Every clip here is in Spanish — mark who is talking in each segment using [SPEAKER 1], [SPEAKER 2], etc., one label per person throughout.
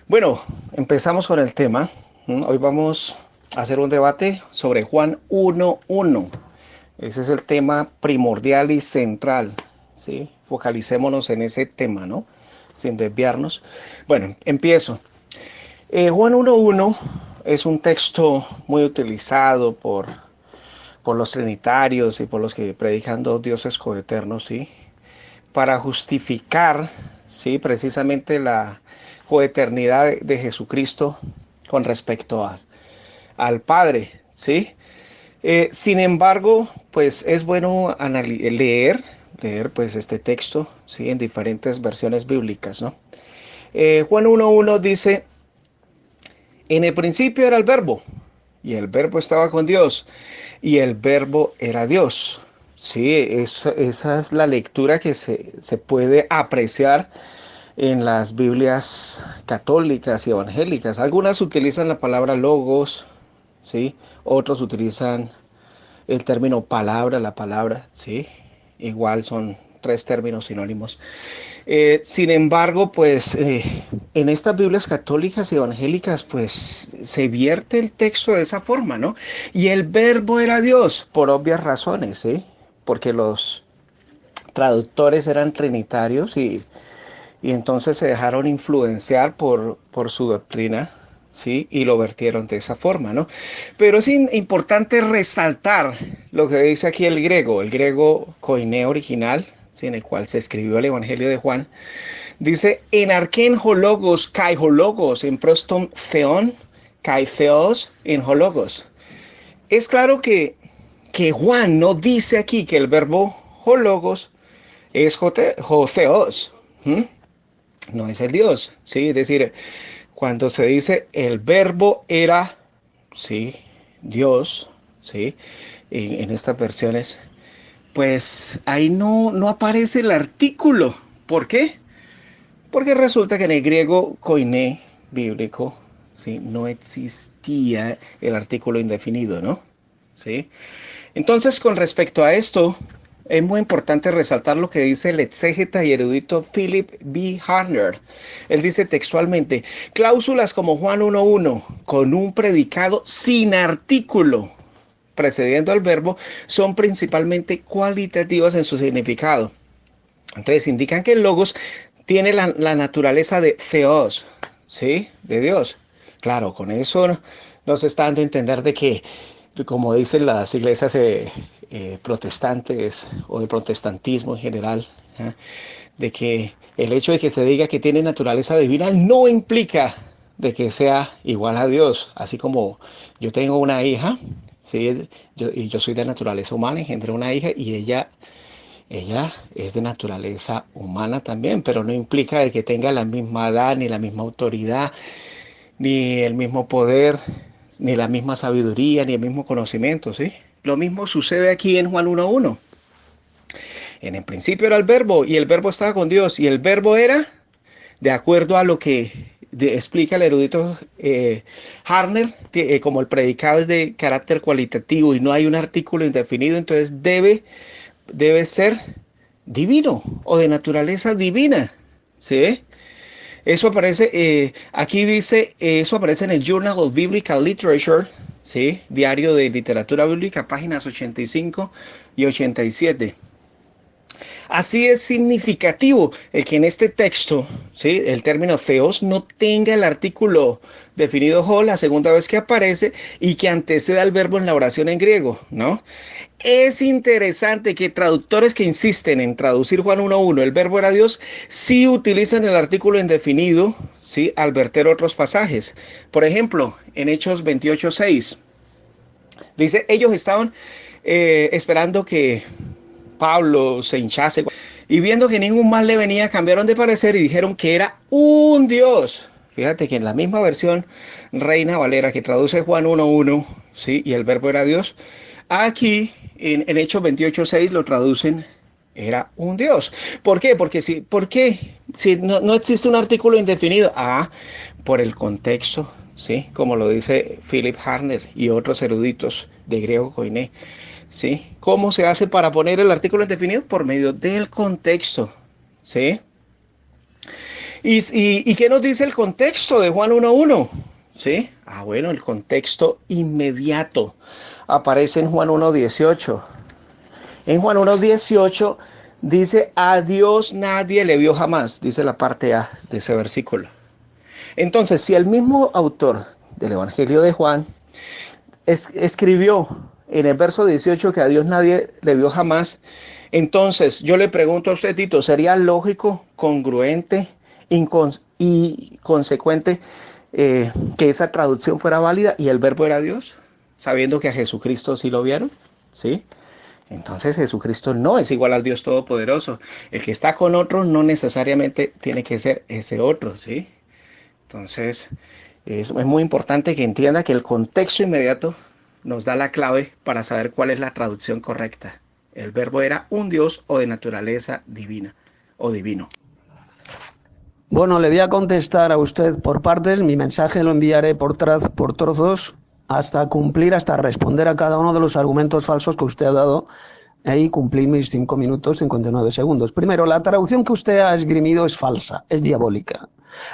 [SPEAKER 1] Bueno, empezamos con el tema. Hoy vamos a hacer un debate sobre Juan 1:1. Ese es el tema primordial y central, ¿sí? Focalicémonos en ese tema, ¿no? Sin desviarnos. Bueno, empiezo. Juan 1:1 es un texto muy utilizado por los trinitarios y por los que predican dos dioses coeternos, ¿sí? Para justificar, ¿sí? Precisamente la coeternidad de Jesucristo con respecto al Padre, ¿sí? Sin embargo, pues es bueno leer pues este texto, ¿sí? En diferentes versiones bíblicas, ¿no? Juan 1:1 dice, en el principio era el verbo, y el verbo estaba con Dios, y el verbo era Dios. Sí, esa es la lectura que se puede apreciar en las Biblias católicas y evangélicas. Algunas utilizan la palabra logos, ¿sí? Otros utilizan el término palabra, la palabra, ¿sí? Igual son tres términos sinónimos. Sin embargo, pues en estas Biblias católicas y evangélicas, pues se vierte el texto de esa forma, ¿no? Y el verbo era Dios, por obvias razones, ¿sí? Porque los traductores eran trinitarios y entonces se dejaron influenciar por su doctrina, ¿sí? Y lo vertieron de esa forma, ¿no? Pero es importante resaltar lo que dice aquí el griego koiné original, ¿sí? En el cual se escribió el Evangelio de Juan. Dice, en arken hologos, kai hologos, en proston theon, kai theos, en hologos. Es claro que Juan no dice aquí que el verbo hologos es jotheos, ¿hmm? No es el Dios, ¿sí? Es decir, cuando se dice el verbo era, ¿sí? Dios, ¿sí? En estas versiones, pues ahí no aparece el artículo. ¿Por qué? Porque resulta que en el griego koiné bíblico, ¿sí? No existía el artículo indefinido, ¿no? ¿Sí? Entonces, con respecto a esto, es muy importante resaltar lo que dice el exégeta y erudito Philip B. Harner. Él dice textualmente, cláusulas como Juan 1:1, con un predicado sin artículo precediendo al verbo, son principalmente cualitativas en su significado. Entonces indican que el logos tiene la naturaleza de theos, ¿sí? De Dios. Claro, con eso nos está dando a entender de que, como dicen las iglesias protestantes o de protestantismo en general, ¿eh? De que el hecho de que se diga que tiene naturaleza divina no implica de que sea igual a Dios, así como yo tengo una hija, ¿sí? Yo soy de naturaleza humana, engendré una hija y ella es de naturaleza humana también, pero no implica de que tenga la misma edad, ni la misma autoridad, ni el mismo poder, ni la misma sabiduría, ni el mismo conocimiento, ¿sí? Lo mismo sucede aquí en Juan 1:1. En el principio era el verbo, y el verbo estaba con Dios, y el verbo era, de acuerdo a lo que explica el erudito Harner, como el predicado es de carácter cualitativo y no hay un artículo indefinido, entonces debe ser divino o de naturaleza divina, ¿sí? Eso aparece, aquí dice, eso aparece en el Journal of Biblical Literature, ¿sí? Diario de Literatura Bíblica, páginas 85 y 87. Así es significativo el que en este texto, ¿sí? El término theos no tenga el artículo definido ho la segunda vez que aparece y que anteceda al verbo en la oración en griego, ¿no? Es interesante que traductores que insisten en traducir Juan 1:1, el verbo era Dios, sí utilizan el artículo indefinido, ¿sí? Al verter otros pasajes. Por ejemplo, en Hechos 28:6, dice, ellos estaban esperando que Pablo se hinchase y viendo que ningún mal le venía, cambiaron de parecer y dijeron que era un Dios. Fíjate que en la misma versión Reina Valera que traduce Juan 1:1, ¿sí? Y el verbo era Dios, aquí en Hechos 28:6 lo traducen era un Dios. ¿Por qué? ¿Por qué? Si no existe un artículo indefinido. Por el contexto, ¿sí? Como lo dice Philip Harner y otros eruditos de griego koiné. ¿Sí? ¿Cómo se hace para poner el artículo indefinido? Por medio del contexto, ¿sí? ¿Y qué nos dice el contexto de Juan 1:1? ¿Sí? Bueno, el contexto inmediato aparece en Juan 1:18. En Juan 1:18 dice, a Dios nadie le vio jamás, dice la parte A de ese versículo. Entonces, si el mismo autor del Evangelio de Juan escribió en el verso 18 que a Dios nadie le vio jamás, entonces yo le pregunto a usted, Tito, ¿sería lógico, congruente y consecuente que esa traducción fuera válida y el verbo era Dios, sabiendo que a Jesucristo sí lo vieron? ¿Sí? Entonces Jesucristo no es igual al Dios Todopoderoso. El que está con otro no necesariamente tiene que ser ese otro, ¿sí? Entonces es muy importante que entienda que el contexto inmediato nos da la clave para saber cuál es la traducción correcta. El verbo era un Dios o de naturaleza divina o divino.
[SPEAKER 2] Bueno, le voy a contestar a usted por partes. Mi mensaje lo enviaré por trozos hasta cumplir, hasta responder a cada uno de los argumentos falsos que usted ha dado. Ahí cumplí mis 5 minutos 59 segundos. Primero, la traducción que usted ha esgrimido es falsa, es diabólica.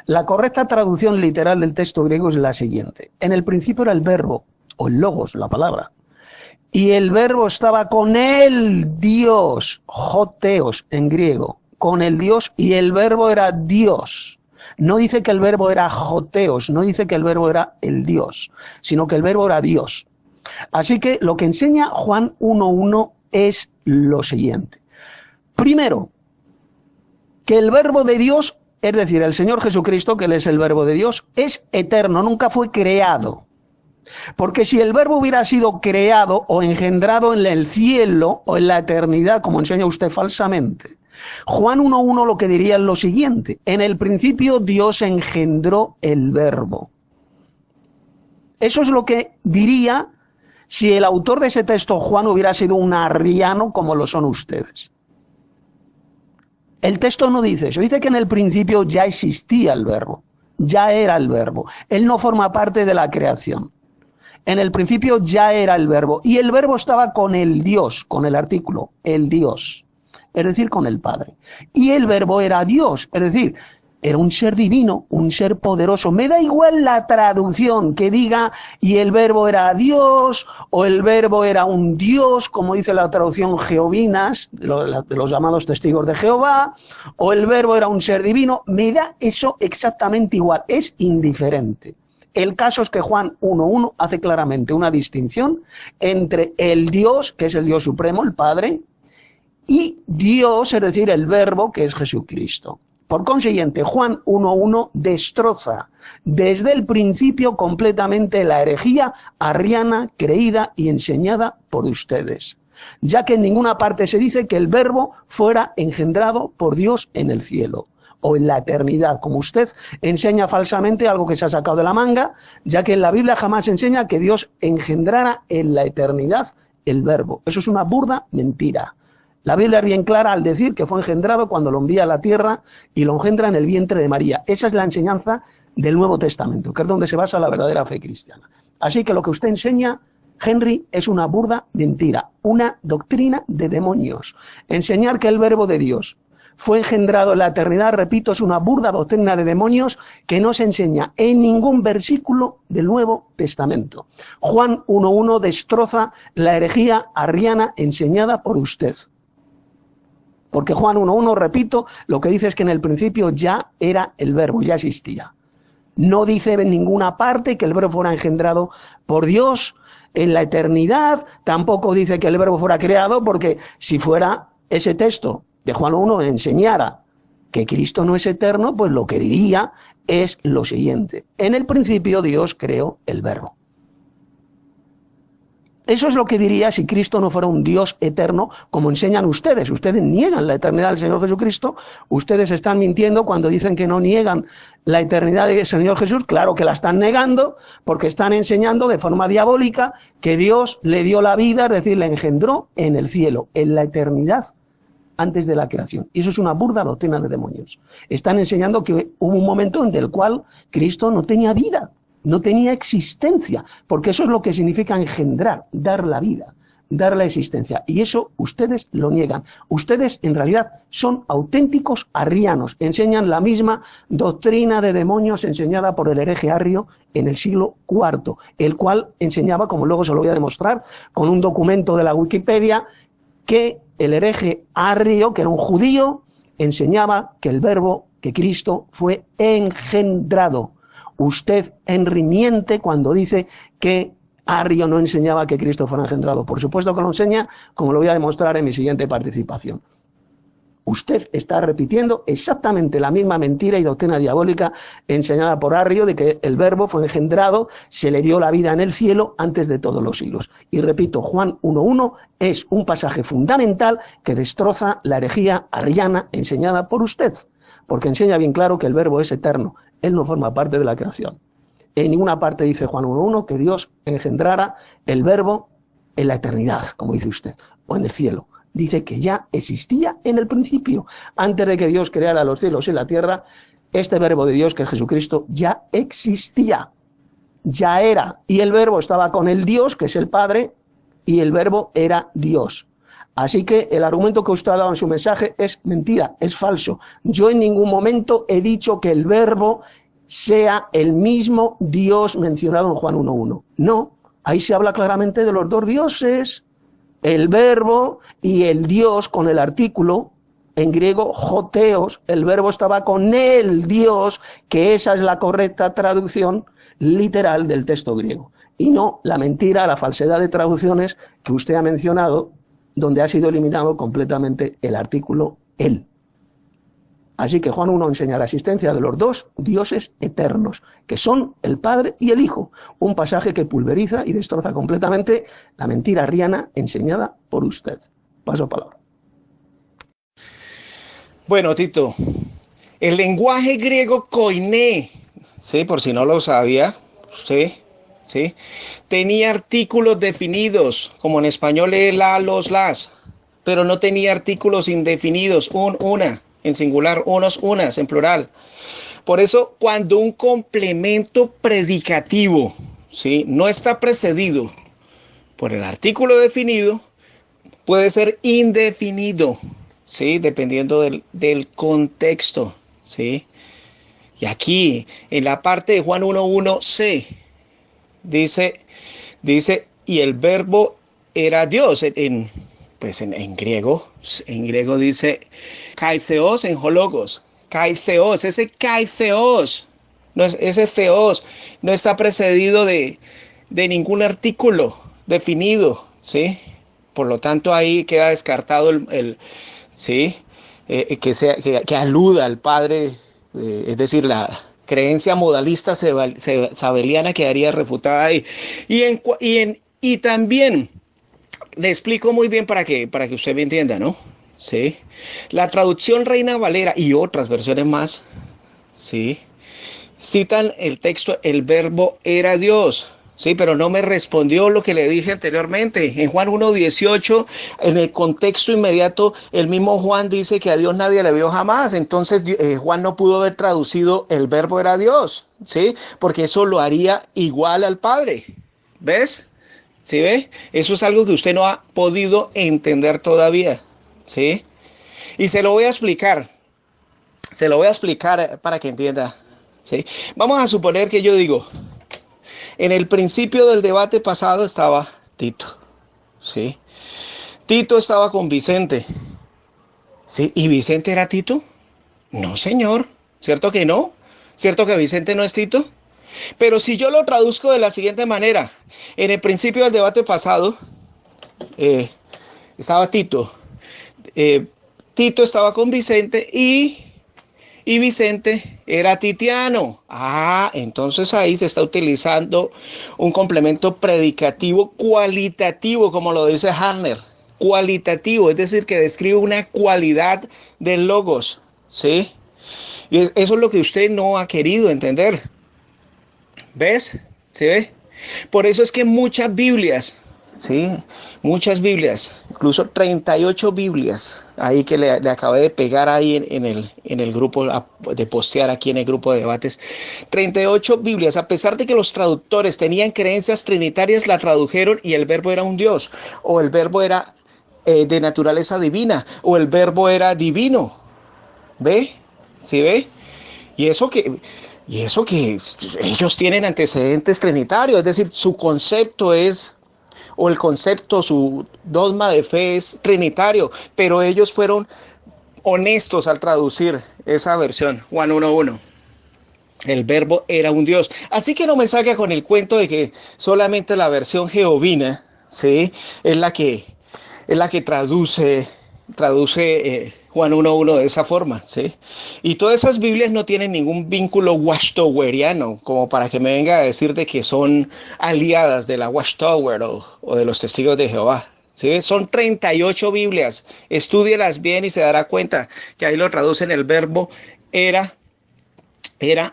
[SPEAKER 2] La correcta traducción literal del texto griego es la siguiente. En el principio era el verbo, o el logos, la palabra. Y el verbo estaba con el Dios, joteos en griego, con el Dios, y el verbo era Dios. No dice que el verbo era joteos, no dice que el verbo era el Dios, sino que el verbo era Dios. Así que lo que enseña Juan 1:1 es lo siguiente. Primero, que el verbo de Dios, es decir, el Señor Jesucristo, que Él es el verbo de Dios, es eterno, nunca fue creado. Porque si el verbo hubiera sido creado o engendrado en el cielo o en la eternidad, como enseña usted falsamente, Juan 1:1 lo que diría es lo siguiente. En el principio Dios engendró el verbo. Eso es lo que diría si el autor de ese texto, Juan, hubiera sido un arriano como lo son ustedes. El texto no dice eso, dice que en el principio ya existía el verbo, ya era el verbo. Él no forma parte de la creación. En el principio ya era el verbo, y el verbo estaba con el Dios, con el artículo, el Dios, es decir, con el Padre. Y el verbo era Dios, es decir, era un ser divino, un ser poderoso. Me da igual la traducción que diga y el verbo era Dios o el verbo era un Dios, como dice la traducción Jehovinas, de los llamados testigos de Jehová, o el verbo era un ser divino. Me da eso exactamente igual, es indiferente. El caso es que Juan 1:1 hace claramente una distinción entre el Dios, que es el Dios supremo, el Padre, y Dios, es decir, el verbo, que es Jesucristo. Por consiguiente, Juan 1:1 destroza desde el principio completamente la herejía arriana creída y enseñada por ustedes, ya que en ninguna parte se dice que el verbo fuera engendrado por Dios en el cielo o en la eternidad, como usted enseña falsamente, algo que se ha sacado de la manga, ya que en la Biblia jamás enseña que Dios engendrara en la eternidad el verbo. Eso es una burda mentira. La Biblia es bien clara al decir que fue engendrado cuando lo envía a la tierra y lo engendra en el vientre de María. Esa es la enseñanza del Nuevo Testamento, que es donde se basa la verdadera fe cristiana. Así que lo que usted enseña, Henry, es una burda mentira, una doctrina de demonios. Enseñar que el verbo de Dios fue engendrado en la eternidad, repito, es una burda doctrina de demonios que no se enseña en ningún versículo del Nuevo Testamento. Juan 1:1 destroza la herejía arriana enseñada por usted. Porque Juan 1:1, repito, lo que dice es que en el principio ya era el verbo, ya existía. No dice en ninguna parte que el verbo fuera engendrado por Dios en la eternidad, tampoco dice que el verbo fuera creado, porque si fuera ese texto de Juan 1 enseñara que Cristo no es eterno, pues lo que diría es lo siguiente. En el principio Dios creó el verbo. Eso es lo que diría si Cristo no fuera un Dios eterno, como enseñan ustedes. Ustedes niegan la eternidad del Señor Jesucristo. Ustedes están mintiendo cuando dicen que no niegan la eternidad del Señor Jesús. Claro que la están negando, porque están enseñando de forma diabólica que Dios le dio la vida, es decir, le engendró en el cielo, en la eternidad, antes de la creación. Y eso es una burda doctrina de demonios. Están enseñando que hubo un momento en el cual Cristo no tenía vida, no tenía existencia, porque eso es lo que significa engendrar, dar la vida. darle existencia. Y eso ustedes lo niegan. Ustedes en realidad son auténticos arrianos. Enseñan la misma doctrina de demonios enseñada por el hereje Arrio en el siglo IV, el cual enseñaba, como luego se lo voy a demostrar, con un documento de la Wikipedia, que el hereje Arrio, que era un judío, enseñaba que el verbo, que Cristo fue engendrado. Usted, Henry, miente cuando dice que Arrio no enseñaba que Cristo fuera engendrado. Por supuesto que lo enseña, como lo voy a demostrar en mi siguiente participación. Usted está repitiendo exactamente la misma mentira y doctrina diabólica enseñada por Arrio de que el verbo fue engendrado, se le dio la vida en el cielo antes de todos los siglos. Y repito, Juan 1.1 es un pasaje fundamental que destroza la herejía arriana enseñada por usted, porque enseña bien claro que el verbo es eterno, él no forma parte de la creación. En ninguna parte dice Juan 1.1 que Dios engendrara el verbo en la eternidad, como dice usted, o en el cielo. Dice que ya existía en el principio. Antes de que Dios creara los cielos y la tierra, este verbo de Dios, que es Jesucristo, ya existía, ya era. Y el verbo estaba con el Dios, que es el Padre, y el verbo era Dios. Así que el argumento que usted ha dado en su mensaje es mentira, es falso. Yo en ningún momento he dicho que el verbo sea el mismo Dios mencionado en Juan 1.1. No, ahí se habla claramente de los dos dioses, el verbo y el Dios con el artículo, en griego joteos, el verbo estaba con el Dios, que esa es la correcta traducción literal del texto griego. Y no la mentira, la falsedad de traducciones que usted ha mencionado, donde ha sido eliminado completamente el artículo él. Así que Juan 1 enseña la existencia de los dos dioses eternos, que son el Padre y el Hijo. Un pasaje que pulveriza y destroza completamente la mentira arriana enseñada por usted. Paso palabra.
[SPEAKER 1] Bueno, Tito, el lenguaje griego koiné, ¿sí? Por si no lo sabía, ¿sí? Tenía artículos definidos, como en español es la, los, las, pero no tenía artículos indefinidos, una. En singular, unos, unas, en plural. Por eso, cuando un complemento predicativo, ¿sí?, no está precedido por el artículo definido, puede ser indefinido, ¿sí?, dependiendo del contexto, ¿sí? Y aquí, en la parte de Juan 1.1c, dice, y el verbo era Dios, en griego dice kaitheos en hologos, kaitheos, ese kaitheos, no es, ese theos no está precedido de ningún artículo definido, ¿sí? Por lo tanto ahí queda descartado ¿sí? Que aluda al Padre, es decir, la creencia modalista sabeliana quedaría refutada ahí. Y también le explico muy bien para que usted me entienda, ¿no? Sí. La traducción Reina Valera y otras versiones más, sí, citan el texto, el verbo era Dios, sí, pero no me respondió lo que le dije anteriormente. En Juan 1.18, en el contexto inmediato, el mismo Juan dice que a Dios nadie le vio jamás. Entonces Juan no pudo haber traducido el verbo era Dios, sí, porque eso lo haría igual al Padre. ¿Ves? ¿Sí ve? Eso es algo que usted no ha podido entender todavía, ¿sí? Y se lo voy a explicar para que entienda, ¿sí? Vamos a suponer que yo digo, en el principio del debate pasado estaba Tito, ¿sí? Tito estaba con Vicente, ¿sí? ¿Y Vicente era Tito? No, señor, ¿cierto que no? ¿Cierto que Vicente no es Tito? Pero si yo lo traduzco de la siguiente manera, en el principio del debate pasado estaba Tito, Tito estaba con Vicente y Vicente era titiano. Entonces ahí se está utilizando un complemento predicativo cualitativo, como lo dice Harner, cualitativo, es decir, que describe una cualidad del logos, ¿sí? Y eso es lo que usted no ha querido entender. ¿Ves? ¿Se ve? Por eso es que muchas Biblias, ¿sí? Muchas Biblias, incluso 38 Biblias, ahí que le acabé de pegar ahí en el grupo, de postear aquí en el grupo de debates. 38 Biblias, a pesar de que los traductores tenían creencias trinitarias, la tradujeron y el verbo era un Dios, o el verbo era de naturaleza divina, o el verbo era divino. ¿Ve? ¿Sí ve? Y eso que... Y eso que ellos tienen antecedentes trinitarios, es decir, su concepto es, o el concepto, su dogma de fe es trinitario, pero ellos fueron honestos al traducir esa versión, Juan 1:1. El verbo era un Dios. Así que no me saque con el cuento de que solamente la versión jehovina, ¿sí? es la que traduce Juan 1:1 de esa forma, ¿sí? Y todas esas Biblias no tienen ningún vínculo watchtoweriano, como para que me venga a decir de que son aliadas de la Watchtower o de los Testigos de Jehová, ¿sí? Son 38 Biblias, estúdielas bien y se dará cuenta que ahí lo traducen el verbo era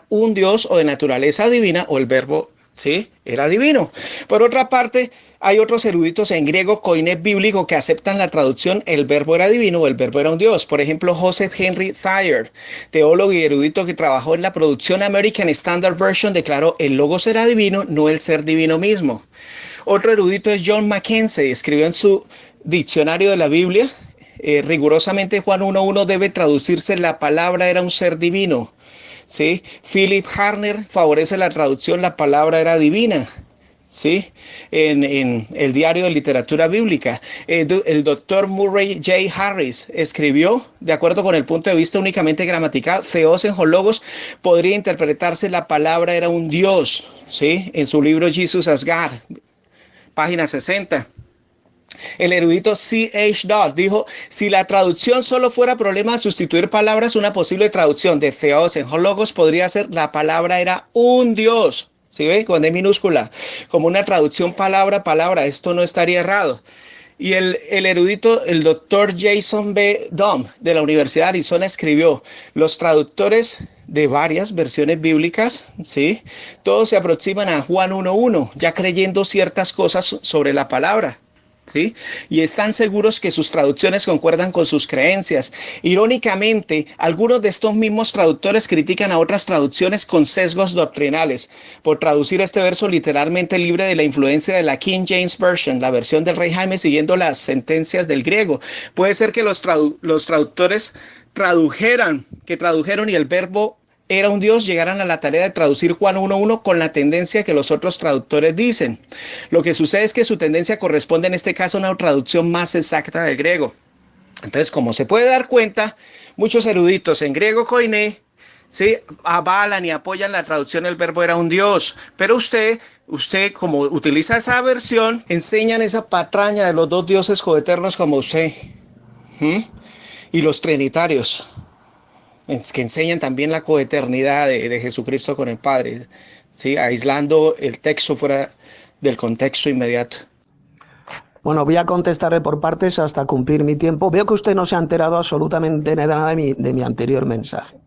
[SPEAKER 1] un Dios o de naturaleza divina, o el verbo, ¿sí? Era divino. Por otra parte, hay otros eruditos en griego koiné bíblico que aceptan la traducción el verbo era divino o el verbo era un Dios. Por ejemplo, Joseph Henry Thayer, teólogo y erudito que trabajó en la producción American Standard Version, declaró el logos era divino, no el ser divino mismo. Otro erudito es John Mackenzie, escribió en su diccionario de la Biblia, rigurosamente Juan 1:1 debe traducirse la palabra era un ser divino. ¿Sí? Philip Harner favorece la traducción la palabra era divina, ¿sí? En el diario de literatura bíblica. El doctor Murray J. Harris escribió, de acuerdo con el punto de vista únicamente gramatical, Theos en Hologos podría interpretarse la palabra era un Dios, ¿sí? En su libro Jesus as God, página 60. El erudito C.H. Dodd dijo, si la traducción solo fuera problema de sustituir palabras, una posible traducción de Theos en Hologos podría ser la palabra era un Dios. ¿Sí ve? Con D minúscula. Como una traducción palabra a palabra. Esto no estaría errado. Y el erudito, el doctor Jason B. Dom de la Universidad de Arizona escribió, los traductores de varias versiones bíblicas, ¿sí? Todos se aproximan a Juan 1:1, ya creyendo ciertas cosas sobre la palabra. ¿Sí? Y están seguros que sus traducciones concuerdan con sus creencias. Irónicamente, algunos de estos mismos traductores critican a otras traducciones con sesgos doctrinales por traducir este verso literalmente libre de la influencia de la King James Version, la versión del Rey Jaime, siguiendo las sentencias del griego. Puede ser que los traductores tradujeron y el verbo era un Dios, llegaran a la tarea de traducir Juan 1:1 con la tendencia que los otros traductores dicen. Lo que sucede es que su tendencia corresponde en este caso a una traducción más exacta del griego. Entonces, como se puede dar cuenta, muchos eruditos en griego koiné, ¿sí? Avalan y apoyan la traducción del verbo era un Dios. Pero usted como utiliza esa versión, enseñan esa patraña de los dos dioses coeternos como usted. Y los trinitarios, que enseñan también la coeternidad de Jesucristo con el Padre, ¿sí? Aislando el texto fuera del contexto inmediato.
[SPEAKER 2] Bueno, voy a contestarle por partes hasta cumplir mi tiempo. Veo que usted no se ha enterado absolutamente nada de mi anterior mensaje.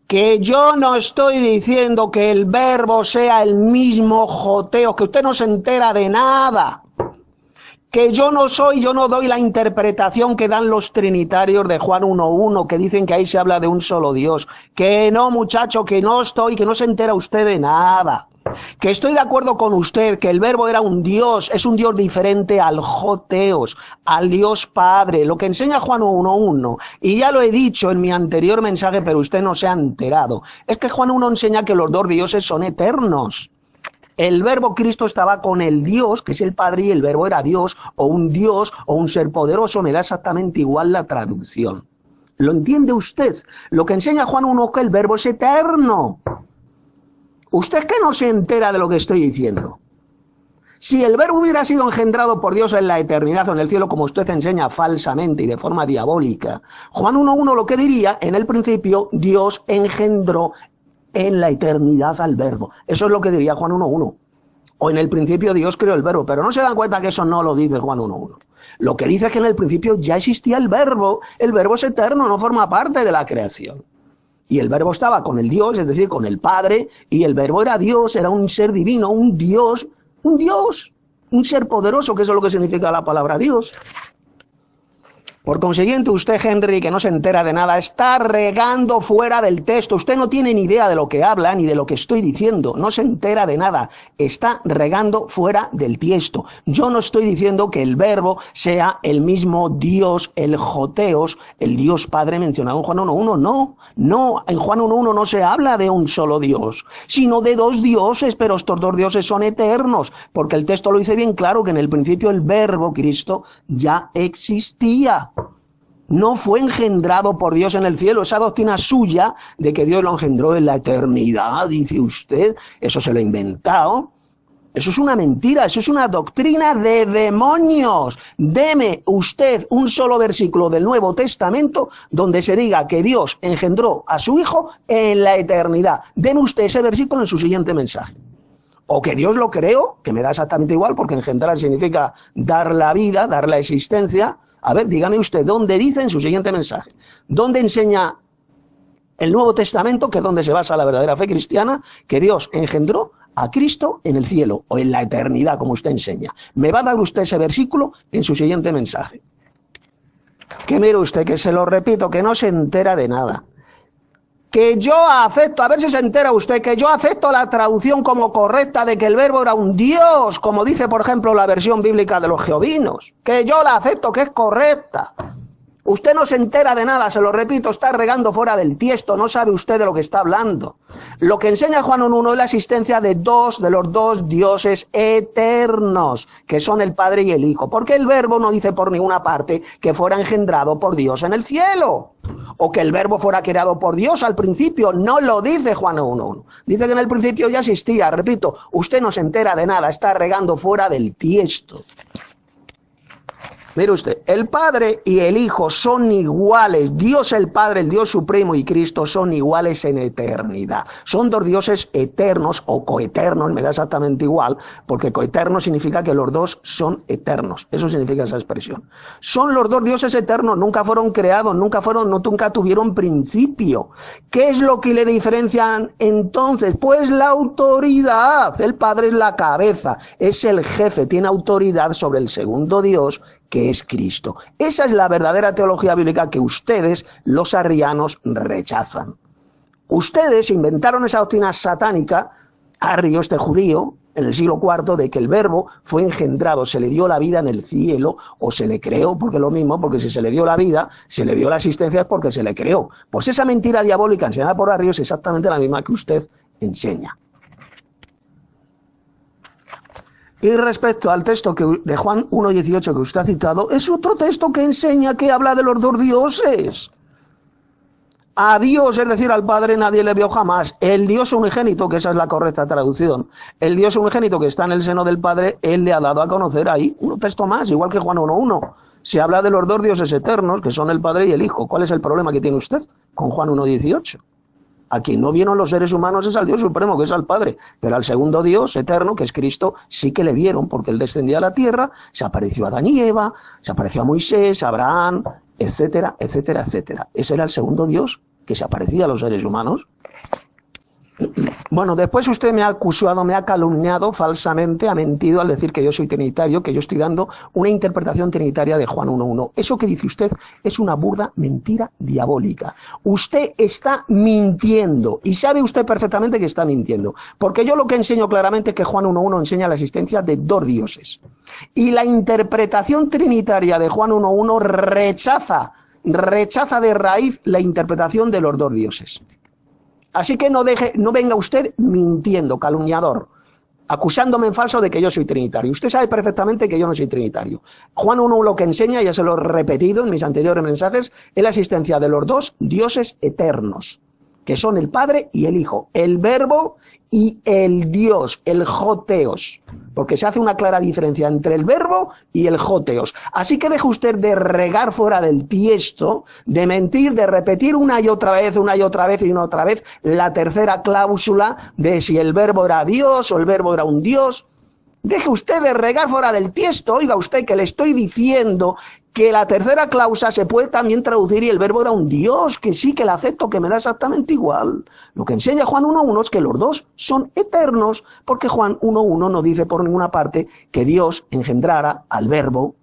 [SPEAKER 2] Que yo no estoy diciendo que el verbo sea el mismo joteo, que usted no se entera de nada. Que yo no doy la interpretación que dan los trinitarios de Juan 1:1, que dicen que ahí se habla de un solo Dios. Que no, muchacho, que no se entera usted de nada. Que estoy de acuerdo con usted, que el verbo era un Dios, es un Dios diferente al joteos, al Dios Padre, lo que enseña Juan 1:1, y ya lo he dicho en mi anterior mensaje, pero usted no se ha enterado, es que Juan 1 enseña que los dos dioses son eternos. El verbo Cristo estaba con el Dios, que es el Padre, y el verbo era Dios, o un ser poderoso, me da exactamente igual la traducción. ¿Lo entiende usted? Lo que enseña Juan 1 es que el verbo es eterno. ¿Usted que no se entera de lo que estoy diciendo? Si el verbo hubiera sido engendrado por Dios en la eternidad o en el cielo, como usted enseña falsamente y de forma diabólica, Juan 1:1 lo que diría, en el principio Dios engendró en la eternidad al verbo. Eso es lo que diría Juan 1:1. O en el principio Dios creó el verbo, pero no se dan cuenta que eso no lo dice Juan 1:1. Lo que dice es que en el principio ya existía el verbo es eterno, no forma parte de la creación. Y el verbo estaba con el Dios, es decir, con el Padre, y el verbo era Dios, era un ser divino, un Dios. un ser poderoso, que eso es lo que significa la palabra Dios. Por consiguiente, usted, Henry, que no se entera de nada, está regando fuera del texto. Usted no tiene ni idea de lo que habla ni de lo que estoy diciendo. No se entera de nada. Está regando fuera del texto. Yo no estoy diciendo que el verbo sea el mismo Dios, el Joteos, el Dios Padre mencionado en Juan 1.1. No, no. En Juan 1.1 no se habla de un solo Dios, sino de dos dioses, pero estos dos dioses son eternos, porque el texto lo dice bien claro que en el principio el verbo, Cristo, ya existía. No fue engendrado por Dios en el cielo. Esa doctrina suya de que Dios lo engendró en la eternidad, dice usted, eso se lo ha inventado. Eso es una mentira, eso es una doctrina de demonios. Deme usted un solo versículo del Nuevo Testamento donde se diga que Dios engendró a su Hijo en la eternidad. Deme usted ese versículo en su siguiente mensaje. O que Dios lo creó, que me da exactamente igual, porque engendrar significa dar la vida, dar la existencia. A ver, dígame usted, ¿dónde dice en su siguiente mensaje? ¿Dónde enseña el Nuevo Testamento, que es donde se basa la verdadera fe cristiana, que Dios engendró a Cristo en el cielo o en la eternidad, como usted enseña? Me va a dar usted ese versículo en su siguiente mensaje. Que mire usted, que se lo repito, que no se entera de nada. Que yo acepto, a ver si se entera usted, que yo acepto la traducción como correcta de que el verbo era un Dios, como dice por ejemplo la versión bíblica de los jehovinos, que yo la acepto, que es correcta. Usted no se entera de nada, se lo repito, está regando fuera del tiesto, no sabe usted de lo que está hablando. Lo que enseña Juan 1.1 es la existencia de los dos dioses eternos, que son el Padre y el Hijo, porque el verbo no dice por ninguna parte que fuera engendrado por Dios en el cielo, o que el verbo fuera creado por Dios al principio, no lo dice Juan 1.1. Dice que en el principio ya existía, repito, usted no se entera de nada, está regando fuera del tiesto. Mire usted, el Padre y el Hijo son iguales. Dios el Padre, el Dios Supremo y Cristo son iguales en eternidad. Son dos dioses eternos o coeternos, me da exactamente igual, porque coeterno significa que los dos son eternos. Eso significa esa expresión. Son los dos dioses eternos, nunca fueron creados, nunca tuvieron principio. ¿Qué es lo que le diferencian entonces? Pues la autoridad. El Padre es la cabeza, es el jefe, tiene autoridad sobre el segundo Dios, que es Cristo. Esa es la verdadera teología bíblica que ustedes, los arrianos, rechazan. Ustedes inventaron esa doctrina satánica, Arrio, este judío, en el siglo IV, de que el verbo fue engendrado, se le dio la vida en el cielo, o se le creó, porque es lo mismo, porque si se le dio la vida, se le dio la existencia, es porque se le creó. Pues esa mentira diabólica enseñada por Arrio es exactamente la misma que usted enseña. Y respecto al texto de Juan 1.18 que usted ha citado, es otro texto que enseña, que habla de los dos dioses. A Dios, es decir, al Padre, nadie le vio jamás. El Dios unigénito, que esa es la correcta traducción, el Dios unigénito que está en el seno del Padre, Él le ha dado a conocer ahí un texto más, igual que Juan 1.1. Se habla de los dos dioses eternos, que son el Padre y el Hijo. ¿Cuál es el problema que tiene usted con Juan 1.18? A quien no vieron los seres humanos es al Dios Supremo, que es al Padre, pero al segundo Dios eterno, que es Cristo, sí que le vieron, porque Él descendía a la tierra, se apareció a Adán y Eva, se apareció a Moisés, a Abraham, etcétera, etcétera, etcétera. Ese era el segundo Dios que se aparecía a los seres humanos. Bueno, después usted me ha acusado, me ha calumniado falsamente, ha mentido al decir que yo soy trinitario, que yo estoy dando una interpretación trinitaria de Juan 1.1. Eso que dice usted es una burda mentira diabólica. Usted está mintiendo y sabe usted perfectamente que está mintiendo, porque yo lo que enseño claramente es que Juan 1.1 enseña la existencia de dos dioses. Y la interpretación trinitaria de Juan 1.1 rechaza de raíz la interpretación de los dos dioses. Así que no venga usted mintiendo, calumniador, acusándome en falso de que yo soy trinitario. Usted sabe perfectamente que yo no soy trinitario. Juan 1 lo que enseña, ya se lo he repetido en mis anteriores mensajes, es la existencia de los dos dioses eternos, que son el Padre y el Hijo, el Verbo y el Dios, el Joteos, porque se hace una clara diferencia entre el Verbo y el Joteos. Así que deje usted de regar fuera del tiesto, de mentir, de repetir una y otra vez la tercera cláusula de si el Verbo era Dios o el Verbo era un Dios. Deje usted de regar fuera del tiesto. Oiga usted que le estoy diciendo que la tercera cláusula se puede también traducir y el verbo era un Dios, que sí, que la acepto, que me da exactamente igual. Lo que enseña Juan 1.1 es que los dos son eternos, porque Juan 1.1 no dice por ninguna parte que Dios engendrara al verbo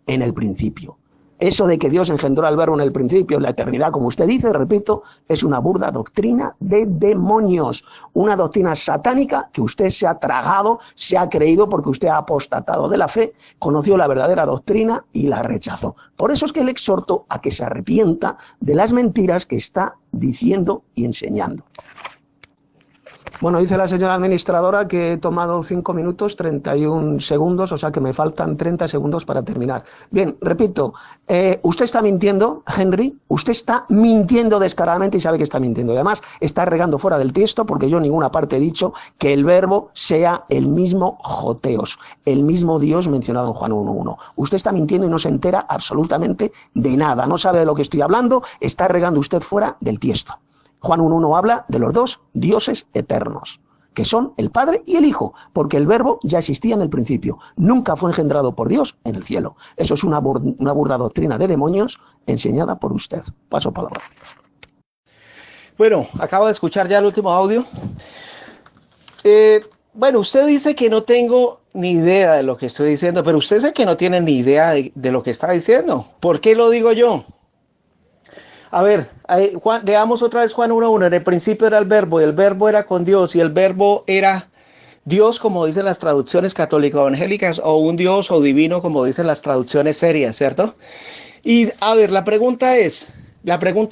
[SPEAKER 2] en el principio. Eso de que Dios engendró al verbo en el principio, en la eternidad, como usted dice, repito, es una burda doctrina de demonios, una doctrina satánica que usted se ha tragado, se ha creído porque usted ha apostatado de la fe, conoció la verdadera doctrina y la rechazó. Por eso es que le exhorto a que se arrepienta de las mentiras que está diciendo y enseñando. Bueno, dice la señora administradora que he tomado 5 minutos, 31 segundos, o sea que me faltan 30 segundos para terminar. Bien, repito, usted está mintiendo, Henry, usted está mintiendo descaradamente y sabe que está mintiendo. Y además está regando fuera del texto porque yo en ninguna parte he dicho que el verbo sea el mismo Joteos, el mismo Dios mencionado en Juan 1.1. Usted está mintiendo y no se entera absolutamente de nada, no sabe de lo que estoy hablando, está regando usted fuera del texto. Juan 1.1 habla de los dos dioses eternos, que son el Padre y el Hijo, porque el verbo ya existía en el principio, nunca fue engendrado por Dios en el cielo. Eso es una burda doctrina de demonios enseñada por usted. Paso palabra.
[SPEAKER 1] Bueno, acabo de escuchar ya el último audio. Bueno, usted dice que no tengo ni idea de lo que estoy diciendo, pero usted dice que no tiene ni idea de lo que está diciendo. ¿Por qué lo digo yo? A ver, leamos otra vez Juan 1.1. En el principio era el verbo, y el verbo era con Dios, y el verbo era Dios, como dicen las traducciones católico-evangélicas, o un Dios o divino, como dicen las traducciones serias, ¿cierto? Y a ver, la pregunta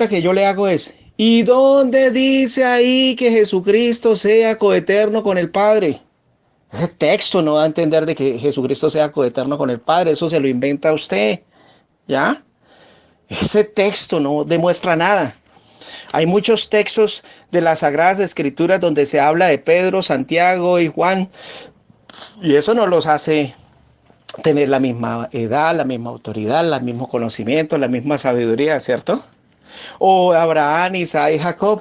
[SPEAKER 1] que yo le hago es, ¿y dónde dice ahí que Jesucristo sea coeterno con el Padre? Ese texto no da a entender de que Jesucristo sea coeterno con el Padre, eso se lo inventa usted, ¿ya? Ese texto no demuestra nada. Hay muchos textos de las Sagradas Escrituras donde se habla de Pedro, Santiago y Juan, y eso no los hace tener la misma edad, la misma autoridad, el mismo conocimiento, la misma sabiduría, ¿cierto? O Abraham, Isaac y Jacob.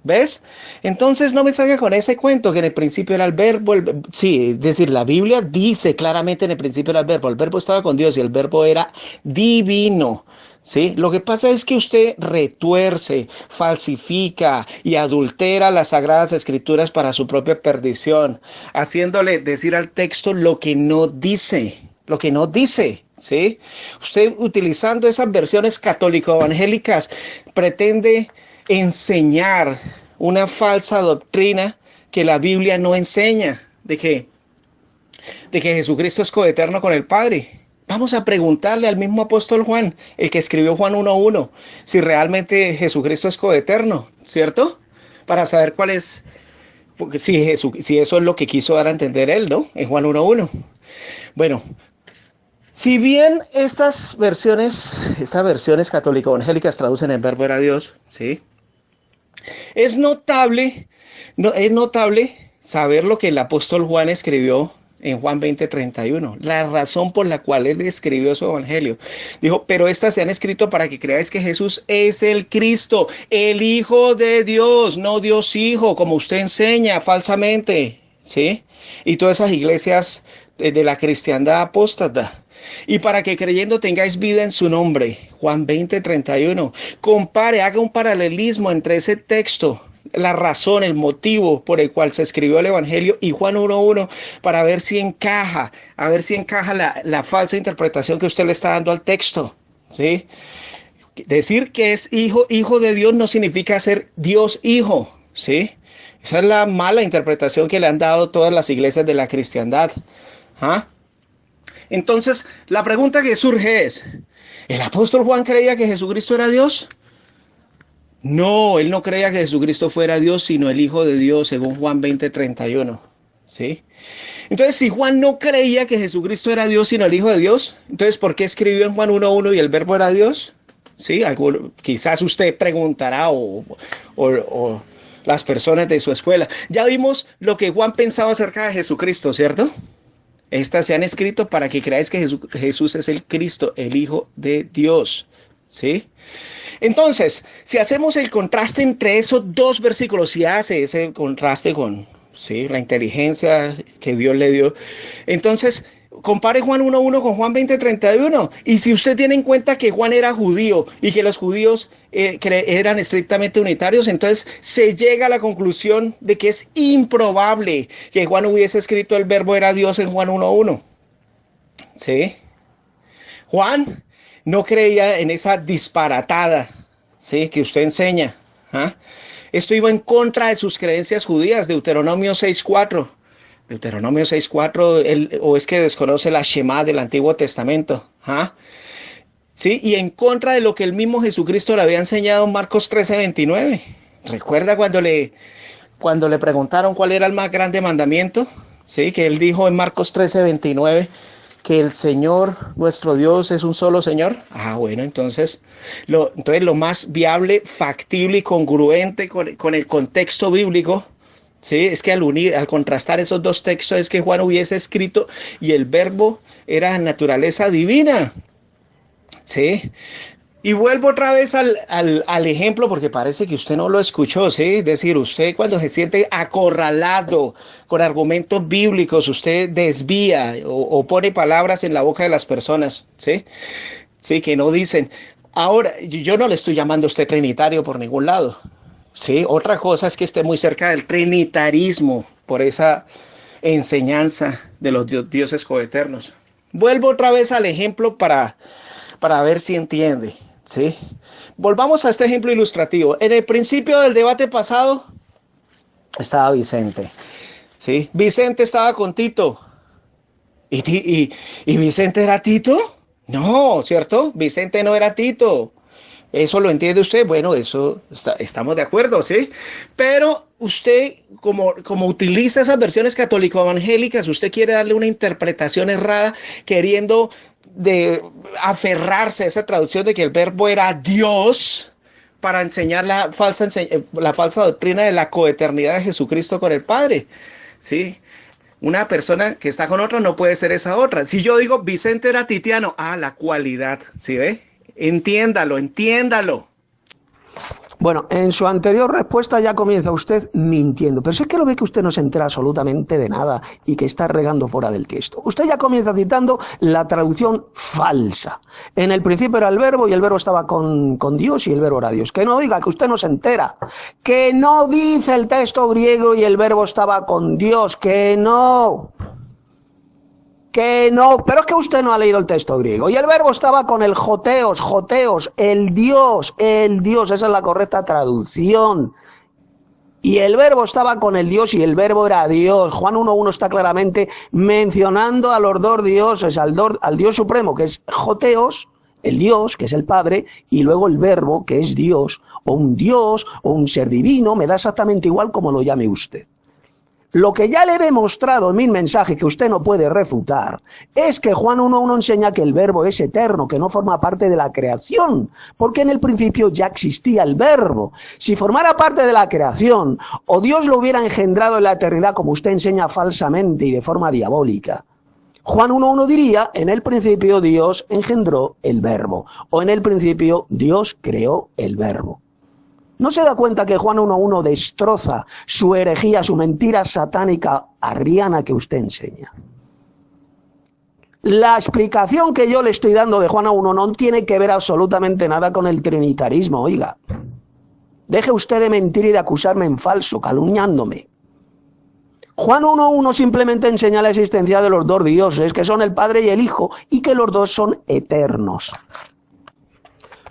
[SPEAKER 1] ¿Ves? Entonces no me salga con ese cuento que en el principio era el verbo. Sí, es decir, la Biblia dice claramente en el principio era el verbo estaba con Dios y el verbo era divino. ¿Sí? Lo que pasa es que usted retuerce, falsifica y adultera las Sagradas Escrituras para su propia perdición, haciéndole decir al texto lo que no dice, ¿sí? Usted utilizando esas versiones católico-evangélicas pretende enseñar una falsa doctrina que la Biblia no enseña, de que Jesucristo es coeterno con el Padre. Vamos a preguntarle al mismo apóstol Juan, el que escribió Juan 1.1, si realmente Jesucristo es coeterno, ¿cierto? Para saber cuál es, porque si eso es lo que quiso dar a entender él, ¿no? En Juan 1.1. Bueno, si bien estas versiones católico-evangélicas traducen el verbo era Dios, ¿sí? Es notable saber lo que el apóstol Juan escribió en Juan 20:31, la razón por la cual él escribió su evangelio. Dijo, pero estas se han escrito para que creáis que Jesús es el Cristo, el Hijo de Dios, no Dios Hijo, como usted enseña falsamente, ¿sí? Y todas esas iglesias de la cristiandad apóstata. Y para que creyendo tengáis vida en su nombre. Juan 20:31. Compare, haga un paralelismo entre ese texto, la razón, el motivo por el cual se escribió el Evangelio y Juan 1.1 para ver si encaja, la falsa interpretación que usted le está dando al texto, ¿sí? Decir que es hijo de Dios no significa ser Dios hijo, ¿sí? Esa es la mala interpretación que le han dado todas las iglesias de la cristiandad. ¿Ah? Entonces, la pregunta que surge es, ¿el apóstol Juan creía que Jesucristo era Dios? No, él no creía que Jesucristo fuera Dios, sino el Hijo de Dios, según Juan 20:31. ¿Sí? Entonces, si Juan no creía que Jesucristo era Dios, sino el Hijo de Dios, entonces, ¿por qué escribió en Juan 1.1 y el verbo era Dios? ¿Sí? Quizás usted preguntará o las personas de su escuela. Ya vimos lo que Juan pensaba acerca de Jesucristo, ¿cierto? Estas se han escrito para que creáis que Jesús es el Cristo, el Hijo de Dios. ¿Sí? Entonces, si hacemos el contraste entre esos dos versículos, si hace ese contraste con ¿sí? La inteligencia que Dios le dio. Entonces, compare Juan 1.1 con Juan 20.31. Y si usted tiene en cuenta que Juan era judío y que los judíos eran estrictamente unitarios, entonces se llega a la conclusión de que es improbable que Juan hubiese escrito el verbo era Dios en Juan 1.1. ¿Sí? Juan no creía en esa disparatada, ¿sí? Que usted enseña. ¿Ah? Esto iba en contra de sus creencias judías, Deuteronomio 6.4. Deuteronomio 6.4, o es que desconoce la Shema del Antiguo Testamento. ¿Ah? ¿Sí? Y en contra de lo que el mismo Jesucristo le había enseñado en Marcos 13.29. ¿Recuerda cuando le preguntaron cuál era el más grande mandamiento? ¿Sí? Que él dijo en Marcos 13.29 que el Señor, nuestro Dios, es un solo Señor. Ah, bueno, entonces lo más viable, factible y congruente con el contexto bíblico, ¿sí? Es que al contrastar esos dos textos es que Juan hubiese escrito y el verbo era naturaleza divina, ¿sí? Y vuelvo otra vez al ejemplo porque parece que usted no lo escuchó, ¿sí? Es decir, usted cuando se siente acorralado con argumentos bíblicos, usted desvía o pone palabras en la boca de las personas, ¿sí? Sí, que no dicen. Ahora, yo no le estoy llamando a usted trinitario por ningún lado, ¿sí? Otra cosa es que esté muy cerca del trinitarismo por esa enseñanza de los dioses coeternos. Vuelvo otra vez al ejemplo para ver si entiende. ¿Sí? Volvamos a este ejemplo ilustrativo. En el principio del debate pasado estaba Vicente. ¿Sí? Vicente estaba con Tito. ¿Y Vicente era Tito? No, ¿cierto? Vicente no era Tito. ¿Eso lo entiende usted? Bueno, eso estamos de acuerdo, ¿sí? Pero usted, como utiliza esas versiones católico-evangélicas, usted quiere darle una interpretación errada, queriendo aferrarse a esa traducción de que el verbo era Dios para enseñar la falsa doctrina de la coeternidad de Jesucristo con el Padre, ¿sí? Una persona que está con otra no puede ser esa otra. Si yo digo Vicente era titiano, la cualidad, ¿sí ve? Entiéndalo.
[SPEAKER 2] Bueno, en su anterior respuesta ya comienza usted mintiendo, pero si es que lo ve que usted no se entera absolutamente de nada y que está regando fuera del texto. Usted ya comienza citando la traducción falsa. En el principio era el verbo y el verbo estaba con Dios y el verbo era Dios. Que no diga que usted no se entera, que no dice el texto griego y el verbo estaba con Dios, que no, pero es que usted no ha leído el texto griego. Y el verbo estaba con el joteos, el Dios, esa es la correcta traducción. Y el verbo estaba con el Dios y el verbo era Dios. Juan 1.1 está claramente mencionando a los dos dioses, al Dios supremo, que es joteos, el Dios, que es el Padre, y luego el verbo, que es Dios, o un ser divino, me da exactamente igual como lo llame usted. Lo que ya le he demostrado en mi mensaje, que usted no puede refutar, es que Juan 1.1 enseña que el verbo es eterno, que no forma parte de la creación, porque en el principio ya existía el verbo. Si formara parte de la creación, o Dios lo hubiera engendrado en la eternidad, como usted enseña falsamente y de forma diabólica, Juan 1.1 diría, en el principio Dios engendró el verbo, o en el principio Dios creó el verbo. ¿No se da cuenta que Juan 1.1 destroza su herejía, su mentira satánica arriana que usted enseña? La explicación que yo le estoy dando de Juan 1 no tiene que ver absolutamente nada con el trinitarismo, oiga. Deje usted de mentir y de acusarme en falso, calumniándome. Juan 1.1 simplemente enseña la existencia de los dos dioses, que son el Padre y el Hijo, y que los dos son eternos.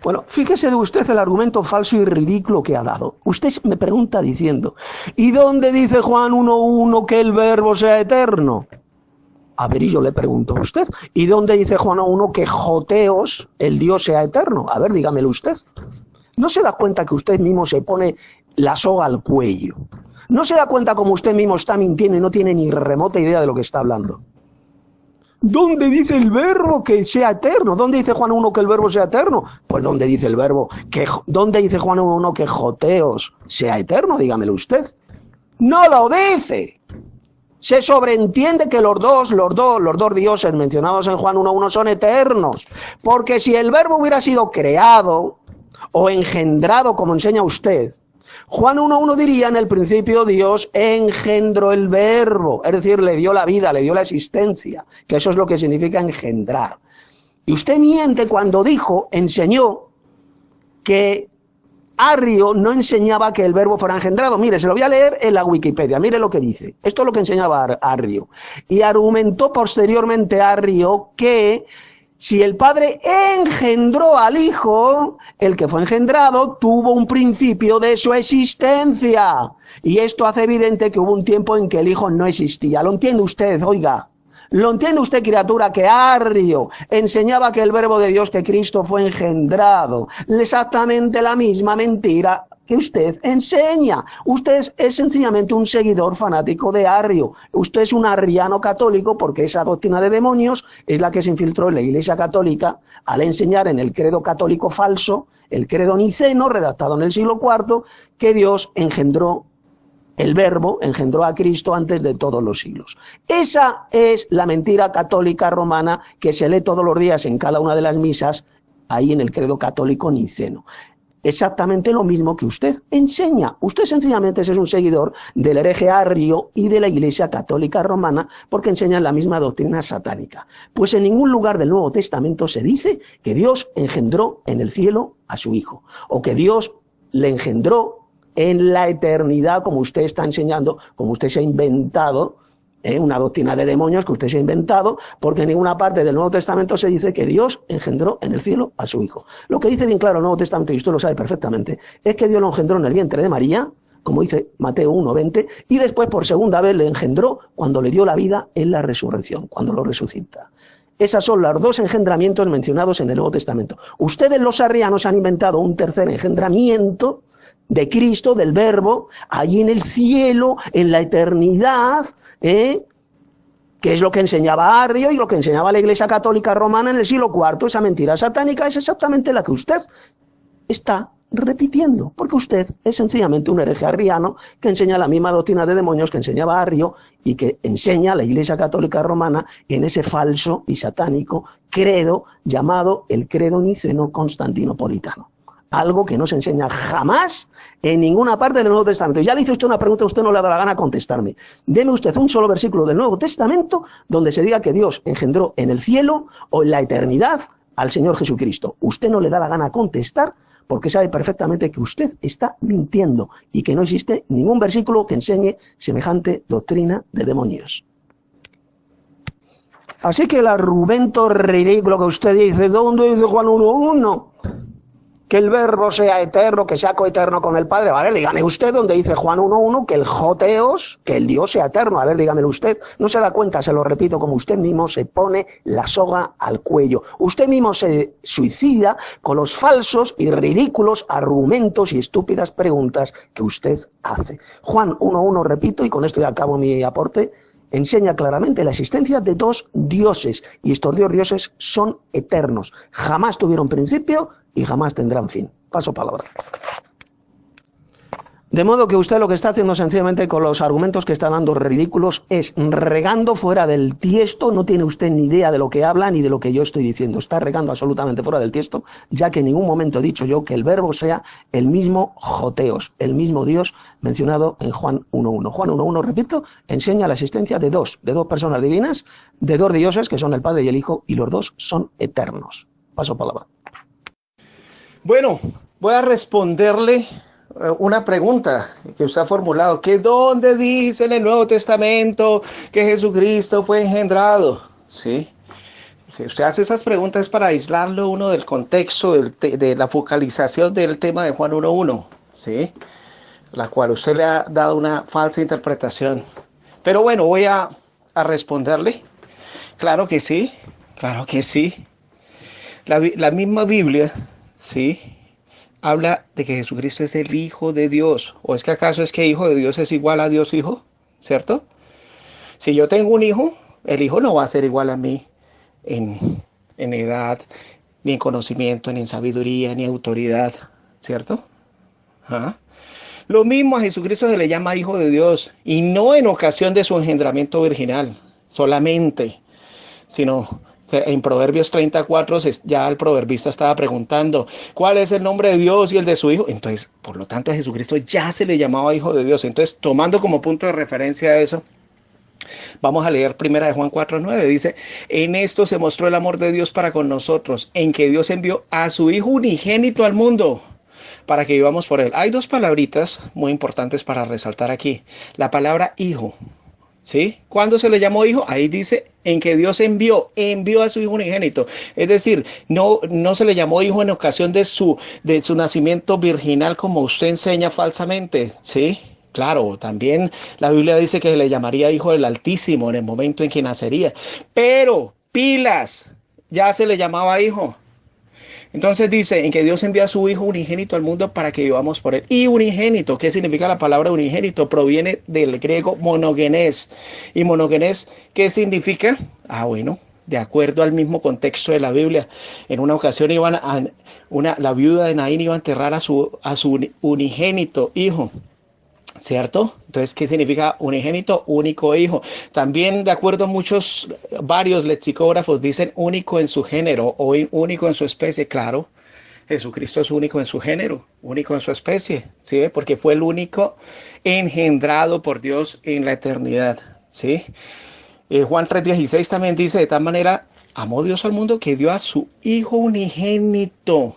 [SPEAKER 2] Bueno, fíjese de usted el argumento falso y ridículo que ha dado. Usted me pregunta diciendo, ¿y dónde dice Juan 1.1 que el verbo sea eterno? A ver, y yo le pregunto a usted, ¿y dónde dice Juan 1.1 que joteos, el Dios, sea eterno? A ver, dígamelo usted. ¿No se da cuenta que usted mismo se pone la soga al cuello? ¿No se da cuenta como usted mismo está mintiendo y no tiene ni remota idea de lo que está hablando? ¿Dónde dice el verbo que sea eterno? ¿Dónde dice Juan 1 que el verbo sea eterno? Pues ¿dónde dice el verbo dónde dice Juan 1 que joteos sea eterno? Dígamelo usted. No lo dice. Se sobreentiende que los dos dioses mencionados en Juan 1.1 son eternos. Porque si el verbo hubiera sido creado o engendrado, como enseña usted, Juan 1.1 diría, en el principio Dios engendró el verbo, es decir, le dio la vida, le dio la existencia, que eso es lo que significa engendrar. Y usted miente cuando enseñó que Arrio no enseñaba que el verbo fuera engendrado. Mire, se lo voy a leer en la Wikipedia. Mire lo que dice. Esto es lo que enseñaba Arrio. Y argumentó posteriormente Arrio que si el Padre engendró al Hijo, el que fue engendrado tuvo un principio de su existencia. Y esto hace evidente que hubo un tiempo en que el Hijo no existía. ¿Lo entiende usted? Oiga. ¿Lo entiende usted, criatura, que Arrio enseñaba que el verbo de Dios, que Cristo fue engendrado? Exactamente la misma mentira que usted enseña. Usted es sencillamente un seguidor fanático de Arrio. Usted es un arriano católico porque esa doctrina de demonios es la que se infiltró en la Iglesia Católica al enseñar en el credo católico falso, el credo niceno, redactado en el siglo IV, que Dios engendró el verbo, engendró a Cristo antes de todos los siglos. Esa es la mentira católica romana que se lee todos los días en cada una de las misas, ahí en el credo católico niceno. Exactamente lo mismo que usted enseña. Usted sencillamente es un seguidor del hereje Arrio y de la Iglesia Católica Romana porque enseñan la misma doctrina satánica. Pues en ningún lugar del Nuevo Testamento se dice que Dios engendró en el cielo a su Hijo, o que Dios le engendró en la eternidad, como usted está enseñando, como usted se ha inventado, una doctrina de demonios que usted se ha inventado, porque en ninguna parte del Nuevo Testamento se dice que Dios engendró en el cielo a su Hijo. Lo que dice bien claro el Nuevo Testamento, y usted lo sabe perfectamente, es que Dios lo engendró en el vientre de María, como dice Mateo 1:20, y después por segunda vez le engendró cuando le dio la vida en la resurrección, cuando lo resucita. Esas son los dos engendramientos mencionados en el Nuevo Testamento. Ustedes los arrianos han inventado un tercer engendramiento de Cristo, del verbo, allí en el cielo, en la eternidad, que es lo que enseñaba Arrio y lo que enseñaba la Iglesia Católica Romana en el siglo IV. Esa mentira satánica es exactamente la que usted está repitiendo, porque usted es sencillamente un hereje arriano que enseña la misma doctrina de demonios que enseñaba Arrio y que enseña la Iglesia Católica Romana en ese falso y satánico credo llamado el credo niceno constantinopolitano. Algo que no se enseña jamás en ninguna parte del Nuevo Testamento. Ya le hice usted una pregunta, usted no le da la gana contestarme. Deme usted un solo versículo del Nuevo Testamento donde se diga que Dios engendró en el cielo o en la eternidad al Señor Jesucristo. Usted no le da la gana contestar porque sabe perfectamente que usted está mintiendo y que no existe ningún versículo que enseñe semejante doctrina de demonios. Así que el argumento ridículo que usted dice, ¿dónde dice Juan 1:1? Que el verbo sea eterno, que sea coeterno con el Padre. A ver, dígame usted donde dice Juan 1:1 que el Joteos, que el Dios sea eterno. A ver, dígamelo usted. No se da cuenta, se lo repito, como usted mismo se pone la soga al cuello. Usted mismo se suicida con los falsos y ridículos argumentos y estúpidas preguntas que usted hace. Juan 1:1, repito, y con esto ya acabo mi aporte, enseña claramente la existencia de dos dioses, y estos dos dioses son eternos. Jamás tuvieron principio y jamás tendrán fin. Paso palabra. De modo que usted lo que está haciendo sencillamente con los argumentos que está dando ridículos es regando fuera del tiesto. No tiene usted ni idea de lo que habla ni de lo que yo estoy diciendo. Está regando absolutamente fuera del tiesto, ya que en ningún momento he dicho yo que el verbo sea el mismo Joteos, el mismo Dios mencionado en Juan 1:1. Juan 1:1, repito, enseña la existencia de dos personas divinas, de dos dioses que son el Padre y el Hijo, y los dos son eternos. Paso palabra.
[SPEAKER 1] Bueno, voy a responderle una pregunta que usted ha formulado, que ¿dónde dice en el Nuevo Testamento que Jesucristo fue engendrado? ¿Sí? Si usted hace esas preguntas es para aislarlo uno del contexto, de la focalización del tema de Juan 1:1, ¿sí? La cual usted le ha dado una falsa interpretación. Pero bueno, voy a responderle. Claro que sí, claro que sí. La misma Biblia, ¿sí?, habla de que Jesucristo es el Hijo de Dios. ¿O es que acaso es que Hijo de Dios es igual a Dios Hijo? ¿Cierto? Si yo tengo un hijo, el hijo no va a ser igual a mí en edad, ni en conocimiento, ni en sabiduría, ni autoridad. ¿Cierto? ¿Ah? Lo mismo a Jesucristo se le llama Hijo de Dios, y no en ocasión de su engendramiento virginal solamente, sino En Proverbios 34 ya el proverbista estaba preguntando cuál es el nombre de Dios y el de su Hijo. Entonces, por lo tanto, a Jesucristo ya se le llamaba Hijo de Dios. Entonces, tomando como punto de referencia eso, vamos a leer primera de Juan 4:9. Dice, en esto se mostró el amor de Dios para con nosotros, en que Dios envió a su Hijo unigénito al mundo para que vivamos por él. Hay dos palabritas muy importantes para resaltar aquí. La palabra hijo. ¿Sí? ¿Cuándo se le llamó hijo? Ahí dice en que Dios envió a su hijo unigénito. Es decir, no se le llamó hijo en ocasión de su nacimiento virginal como usted enseña falsamente. ¿Sí? Claro, también la Biblia dice que le llamaría hijo del Altísimo en el momento en que nacería. Pero, pilas, ya se le llamaba hijo. Entonces dice, en que Dios envía a su Hijo unigénito al mundo para que vivamos por él. Y unigénito, ¿qué significa la palabra unigénito? Proviene del griego monogenes. ¿Y monogenes qué significa? Bueno, de acuerdo al mismo contexto de la Biblia. En una ocasión la viuda de Naín iba a enterrar a su unigénito hijo. ¿Cierto? Entonces, ¿qué significa unigénito? Único hijo. También, de acuerdo a varios lexicógrafos, dicen único en su género o único en su especie. Claro, Jesucristo es único en su género, único en su especie, ¿sí? Porque fue el único engendrado por Dios en la eternidad, ¿sí? Juan 3:16 también dice, de tal manera amó Dios al mundo que dio a su Hijo unigénito.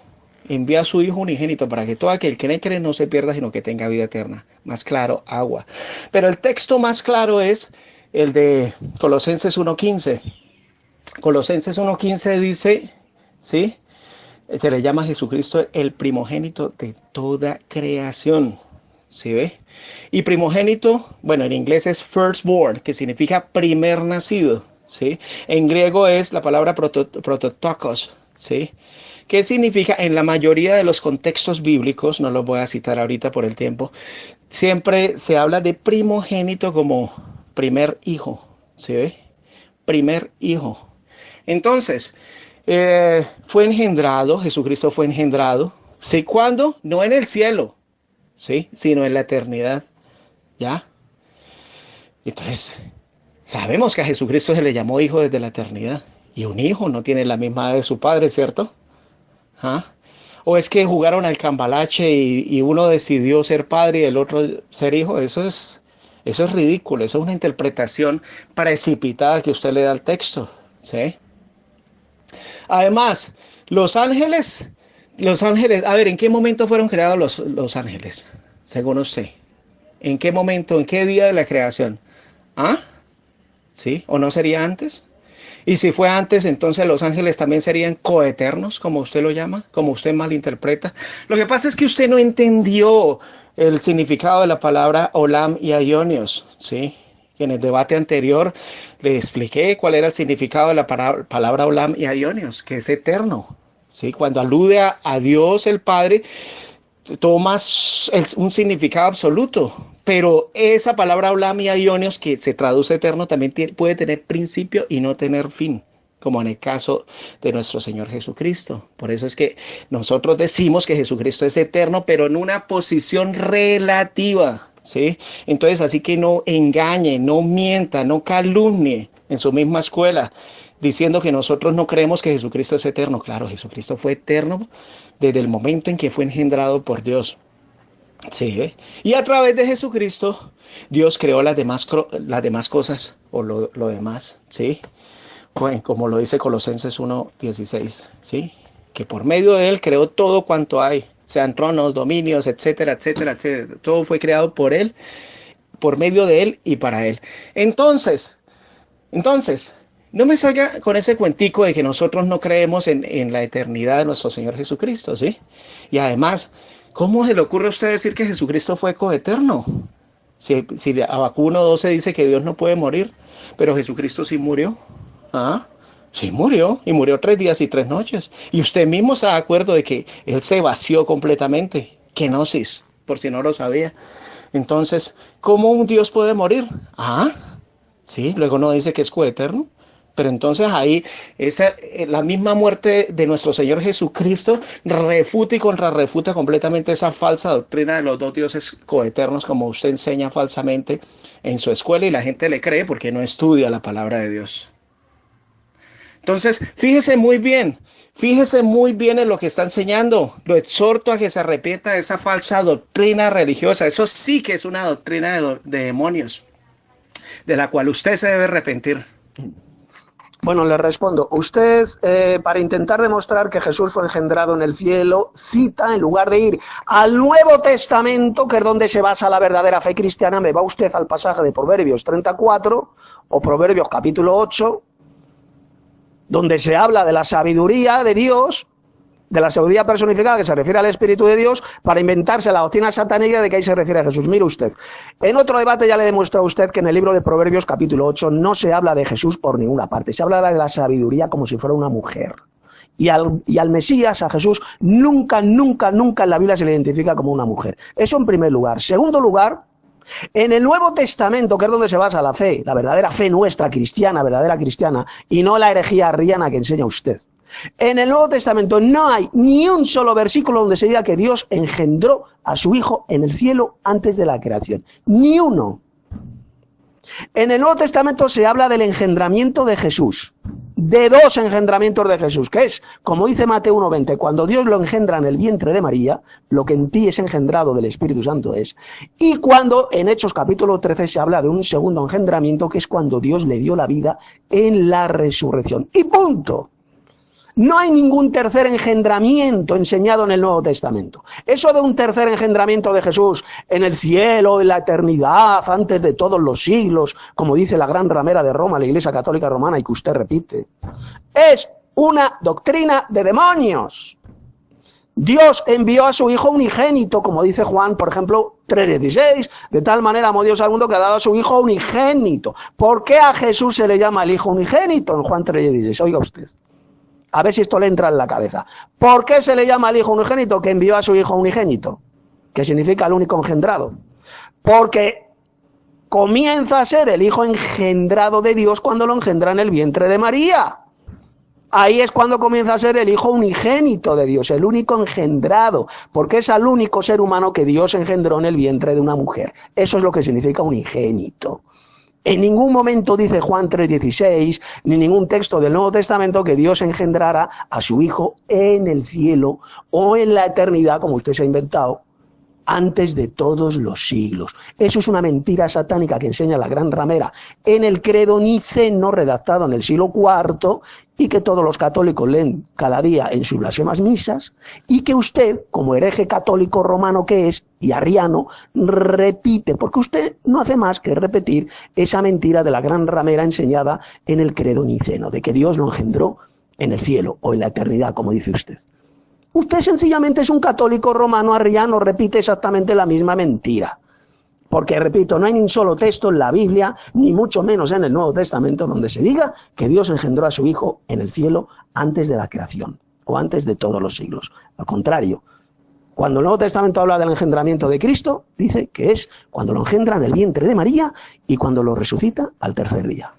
[SPEAKER 1] Envía a su Hijo unigénito para que todo aquel que cree no se pierda, sino que tenga vida eterna. Más claro, agua. Pero el texto más claro es el de Colosenses 1:15. Colosenses 1:15 dice, ¿sí? Se le llama a Jesucristo el primogénito de toda creación. ¿Sí ve? Y primogénito, bueno, en inglés es firstborn, que significa primer nacido. ¿Sí? En griego es la palabra prototokos, ¿sí? ¿Qué significa? En la mayoría de los contextos bíblicos, no los voy a citar ahorita por el tiempo, siempre se habla de primogénito como primer hijo, ¿sí ve? Primer hijo. Entonces, fue engendrado, Jesucristo fue engendrado, ¿sí? ¿Cuándo? No en el cielo, ¿sí? Sino en la eternidad, ¿ya? Entonces, sabemos que a Jesucristo se le llamó hijo desde la eternidad, y un hijo no tiene la misma edad de su padre, ¿cierto? ¿Ah? O es que jugaron al cambalache y uno decidió ser padre y el otro ser hijo. Eso es ridículo. Eso es una interpretación precipitada que usted le da al texto, ¿sí? Además, los ángeles, a ver, ¿en qué momento fueron creados los ángeles? Según usted. ¿En qué momento, en qué día de la creación? ¿Ah? ¿Sí? ¿O no sería antes? Y si fue antes, entonces los ángeles también serían coeternos, como usted lo llama, como usted malinterpreta. Lo que pasa es que usted no entendió el significado de la palabra olam y aionios, ¿sí? En el debate anterior le expliqué cuál era el significado de la palabra olam y aionios, que es eterno, ¿sí? Cuando alude a Dios el Padre, toma un significado absoluto. Pero esa palabra olam y aionios, que se traduce eterno, también puede tener principio y no tener fin, como en el caso de nuestro Señor Jesucristo. Por eso es que nosotros decimos que Jesucristo es eterno, pero en una posición relativa, ¿sí? Entonces, así que no engañe, no mienta, no calumnie en su misma escuela, diciendo que nosotros no creemos que Jesucristo es eterno. Claro, Jesucristo fue eterno desde el momento en que fue engendrado por Dios. Sí, y a través de Jesucristo, Dios creó las demás cosas, o lo demás, ¿sí? Como lo dice Colosenses 1:16, ¿sí? Que por medio de Él creó todo cuanto hay, sean tronos, dominios, etcétera, etcétera, etcétera. Todo fue creado por Él, por medio de Él y para Él. Entonces, no me salga con ese cuentico de que nosotros no creemos en la eternidad de nuestro Señor Jesucristo, ¿sí? Y además, ¿cómo se le ocurre a usted decir que Jesucristo fue coeterno? Si Habacuc 1:12 dice que Dios no puede morir, pero Jesucristo sí murió. ¿Ah? Sí murió, y murió 3 días y 3 noches. Y usted mismo está de acuerdo de que Él se vació completamente. Kenosis, por si no lo sabía. Entonces, ¿cómo un Dios puede morir? Sí, luego no dice que es coeterno. Pero entonces ahí la misma muerte de nuestro Señor Jesucristo refuta y contrarrefuta completamente esa falsa doctrina de los dos dioses coeternos, como usted enseña falsamente en su escuela, y la gente le cree porque no estudia la palabra de Dios. Entonces, fíjese muy bien en lo que está enseñando. Lo exhorto a que se arrepienta de esa falsa doctrina religiosa. Eso sí que es una doctrina de demonios, de la cual usted se debe arrepentir.
[SPEAKER 2] Bueno, le respondo. Usted, para intentar demostrar que Jesús fue engendrado en el cielo, cita, en lugar de ir al Nuevo Testamento, que es donde se basa la verdadera fe cristiana, me va usted al pasaje de Proverbios 34 o Proverbios capítulo 8, donde se habla de la sabiduría de Dios, de la sabiduría personificada que se refiere al Espíritu de Dios, para inventarse la doctrina satánica de que ahí se refiere a Jesús. Mire usted, en otro debate ya le demuestra a usted que en el libro de Proverbios capítulo 8 no se habla de Jesús por ninguna parte, se habla de la sabiduría como si fuera una mujer. Y al Mesías, a Jesús, nunca en la Biblia se le identifica como una mujer. Eso en primer lugar. Segundo lugar, en el Nuevo Testamento, que es donde se basa la fe, la verdadera fe nuestra, cristiana, verdadera cristiana, y no la herejía arriana que enseña usted. En el Nuevo Testamento no hay ni un solo versículo donde se diga que Dios engendró a su Hijo en el cielo antes de la creación. Ni uno. En el Nuevo Testamento se habla del engendramiento de Jesús. De dos engendramientos de Jesús, que es, como dice Mateo 1:20, cuando Dios lo engendra en el vientre de María, lo que en ti es engendrado del Espíritu Santo es. Y cuando en Hechos capítulo 13 se habla de un segundo engendramiento, que es cuando Dios le dio la vida en la resurrección. Y punto. No hay ningún tercer engendramiento enseñado en el Nuevo Testamento. Eso de un tercer engendramiento de Jesús en el cielo, en la eternidad, antes de todos los siglos, como dice la gran ramera de Roma, la Iglesia Católica Romana, y que usted repite, es una doctrina de demonios. Dios envió a su Hijo unigénito, como dice Juan, por ejemplo, 3:16, de tal manera amó Dios al mundo que ha dado a su Hijo unigénito. ¿Por qué a Jesús se le llama el Hijo unigénito en Juan 3:16? Oiga usted. A ver si esto le entra en la cabeza. ¿Por qué se le llama al Hijo unigénito que envió a su Hijo unigénito? Que significa el único engendrado. Porque comienza a ser el Hijo engendrado de Dios cuando lo engendra en el vientre de María. Ahí es cuando comienza a ser el Hijo unigénito de Dios, el único engendrado, porque es el único ser humano que Dios engendró en el vientre de una mujer. Eso es lo que significa unigénito. En ningún momento dice Juan 3:16, ni ningún texto del Nuevo Testamento que Dios engendrara a su Hijo en el cielo o en la eternidad, como usted se ha inventado, antes de todos los siglos. Eso es una mentira satánica que enseña la gran ramera en el credo niceno redactado en el siglo IV y que todos los católicos leen cada día en sus blasfemas misas y que usted, como hereje católico romano que es y arriano, repite, porque usted no hace más que repetir esa mentira de la gran ramera enseñada en el credo niceno, de que Dios lo engendró en el cielo o en la eternidad, como dice usted. Usted sencillamente es un católico romano arriano, repite exactamente la misma mentira. Porque, repito, no hay ni un solo texto en la Biblia, ni mucho menos en el Nuevo Testamento, donde se diga que Dios engendró a su Hijo en el cielo antes de la creación, o antes de todos los siglos. Al contrario, cuando el Nuevo Testamento habla del engendramiento de Cristo, dice que es cuando lo engendra en el vientre de María y cuando lo resucita al tercer día.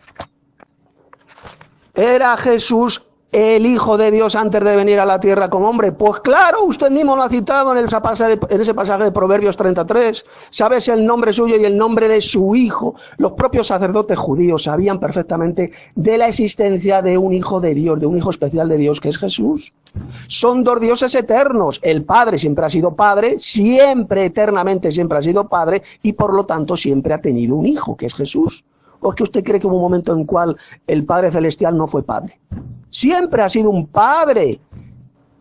[SPEAKER 2] ¿Era Jesús el Hijo de Dios antes de venir a la tierra como hombre? Pues claro, usted mismo lo ha citado en ese pasaje de Proverbios 33. ¿Sabes el nombre suyo y el nombre de su Hijo? Los propios sacerdotes judíos sabían perfectamente de la existencia de un Hijo de Dios, de un Hijo especial de Dios, que es Jesús. Son dos dioses eternos. El Padre siempre ha sido Padre, siempre, eternamente siempre ha sido Padre, y por lo tanto siempre ha tenido un Hijo, que es Jesús. ¿O es que usted cree que hubo un momento en el cual el Padre Celestial no fue Padre? Siempre ha sido un Padre.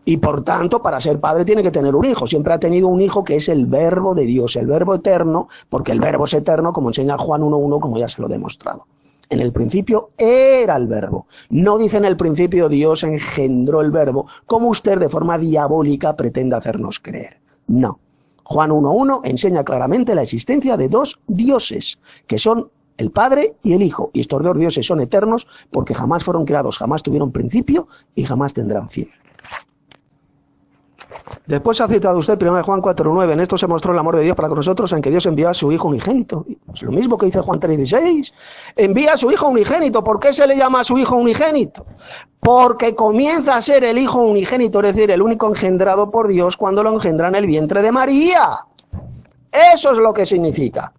[SPEAKER 2] Y por tanto, para ser Padre tiene que tener un Hijo. Siempre ha tenido un Hijo que es el Verbo de Dios, el Verbo eterno, porque el Verbo es eterno, como enseña Juan 1:1, como ya se lo he demostrado. En el principio era el Verbo. No dice en el principio Dios engendró el Verbo, como usted de forma diabólica pretende hacernos creer. No. Juan 1:1 enseña claramente la existencia de dos dioses, que son el Padre y el Hijo, y estos dos dioses son eternos porque jamás fueron creados, jamás tuvieron principio y jamás tendrán fin. Después ha citado usted 1 Juan 4:9, en esto se mostró el amor de Dios para con nosotros, en que Dios envió a su Hijo unigénito. Es lo mismo que dice Juan 3:16, envía a su Hijo unigénito. ¿Por qué se le llama a su Hijo unigénito? Porque comienza a ser el Hijo unigénito, es decir, el único engendrado por Dios cuando lo engendra en el vientre de María. Eso es lo que significa.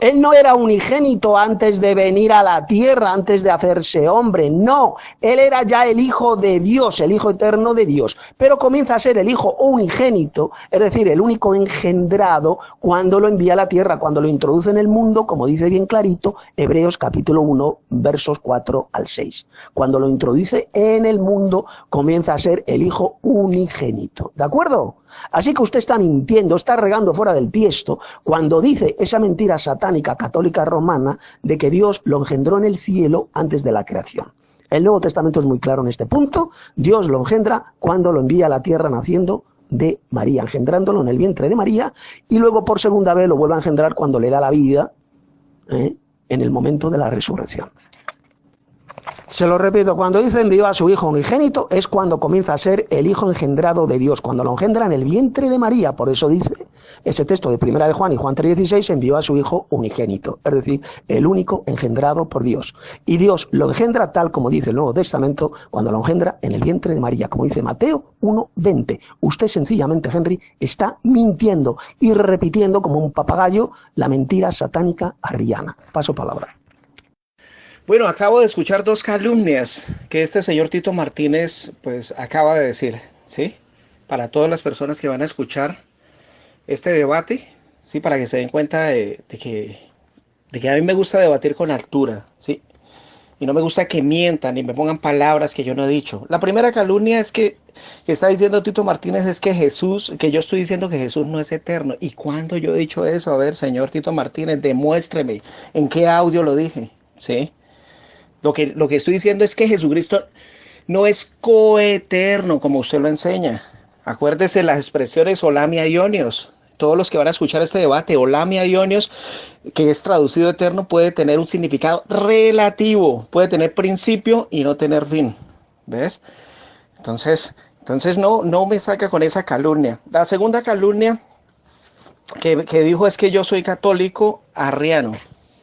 [SPEAKER 2] Él no era unigénito antes de venir a la tierra, antes de hacerse hombre, no. Él era ya el Hijo de Dios, el Hijo eterno de Dios. Pero comienza a ser el Hijo unigénito, es decir, el único engendrado, cuando lo envía a la tierra, cuando lo introduce en el mundo, como dice bien clarito Hebreos capítulo 1, versos 4 al 6. Cuando lo introduce en el mundo, comienza a ser el Hijo unigénito. ¿De acuerdo? Así que usted está mintiendo, está regando fuera del tiesto cuando dice esa mentira satánica católica romana de que Dios lo engendró en el cielo antes de la creación. El Nuevo Testamento es muy claro en este punto. Dios lo engendra cuando lo envía a la tierra naciendo de María, engendrándolo en el vientre de María, y luego por segunda vez lo vuelve a engendrar cuando le da la vida, en el momento de la resurrección. Se lo repito, cuando dice envió a su Hijo unigénito es cuando comienza a ser el Hijo engendrado de Dios, cuando lo engendra en el vientre de María. Por eso dice ese texto de Primera de Juan y Juan 3:16, envió a su Hijo unigénito, es decir, el único engendrado por Dios. Y Dios lo engendra tal como dice el Nuevo Testamento, cuando lo engendra en el vientre de María, como dice Mateo 1:20. Usted sencillamente, Henry, está mintiendo y repitiendo como un papagayo la mentira satánica arriana. Paso palabra.
[SPEAKER 1] Bueno, acabo de escuchar dos calumnias que este señor Tito Martínez pues acaba de decir, ¿sí? Para todas las personas que van a escuchar este debate, ¿sí? Para que se den cuenta de que a mí me gusta debatir con altura, ¿sí? Y no me gusta que mientan y me pongan palabras que yo no he dicho. La primera calumnia es que está diciendo Tito Martínez es que yo estoy diciendo que Jesús no es eterno. ¿Y cuándo yo he dicho eso? A ver, señor Tito Martínez, demuéstreme en qué audio lo dije, ¿sí? Lo que estoy diciendo es que Jesucristo no es coeterno, como usted lo enseña. Acuérdese las expresiones olamia ionios. Todos los que van a escuchar este debate, olamia ionios, que es traducido eterno, puede tener un significado relativo. Puede tener principio y no tener fin. ¿Ves? Entonces no me saca con esa calumnia. La segunda calumnia que dijo es que yo soy católico arriano.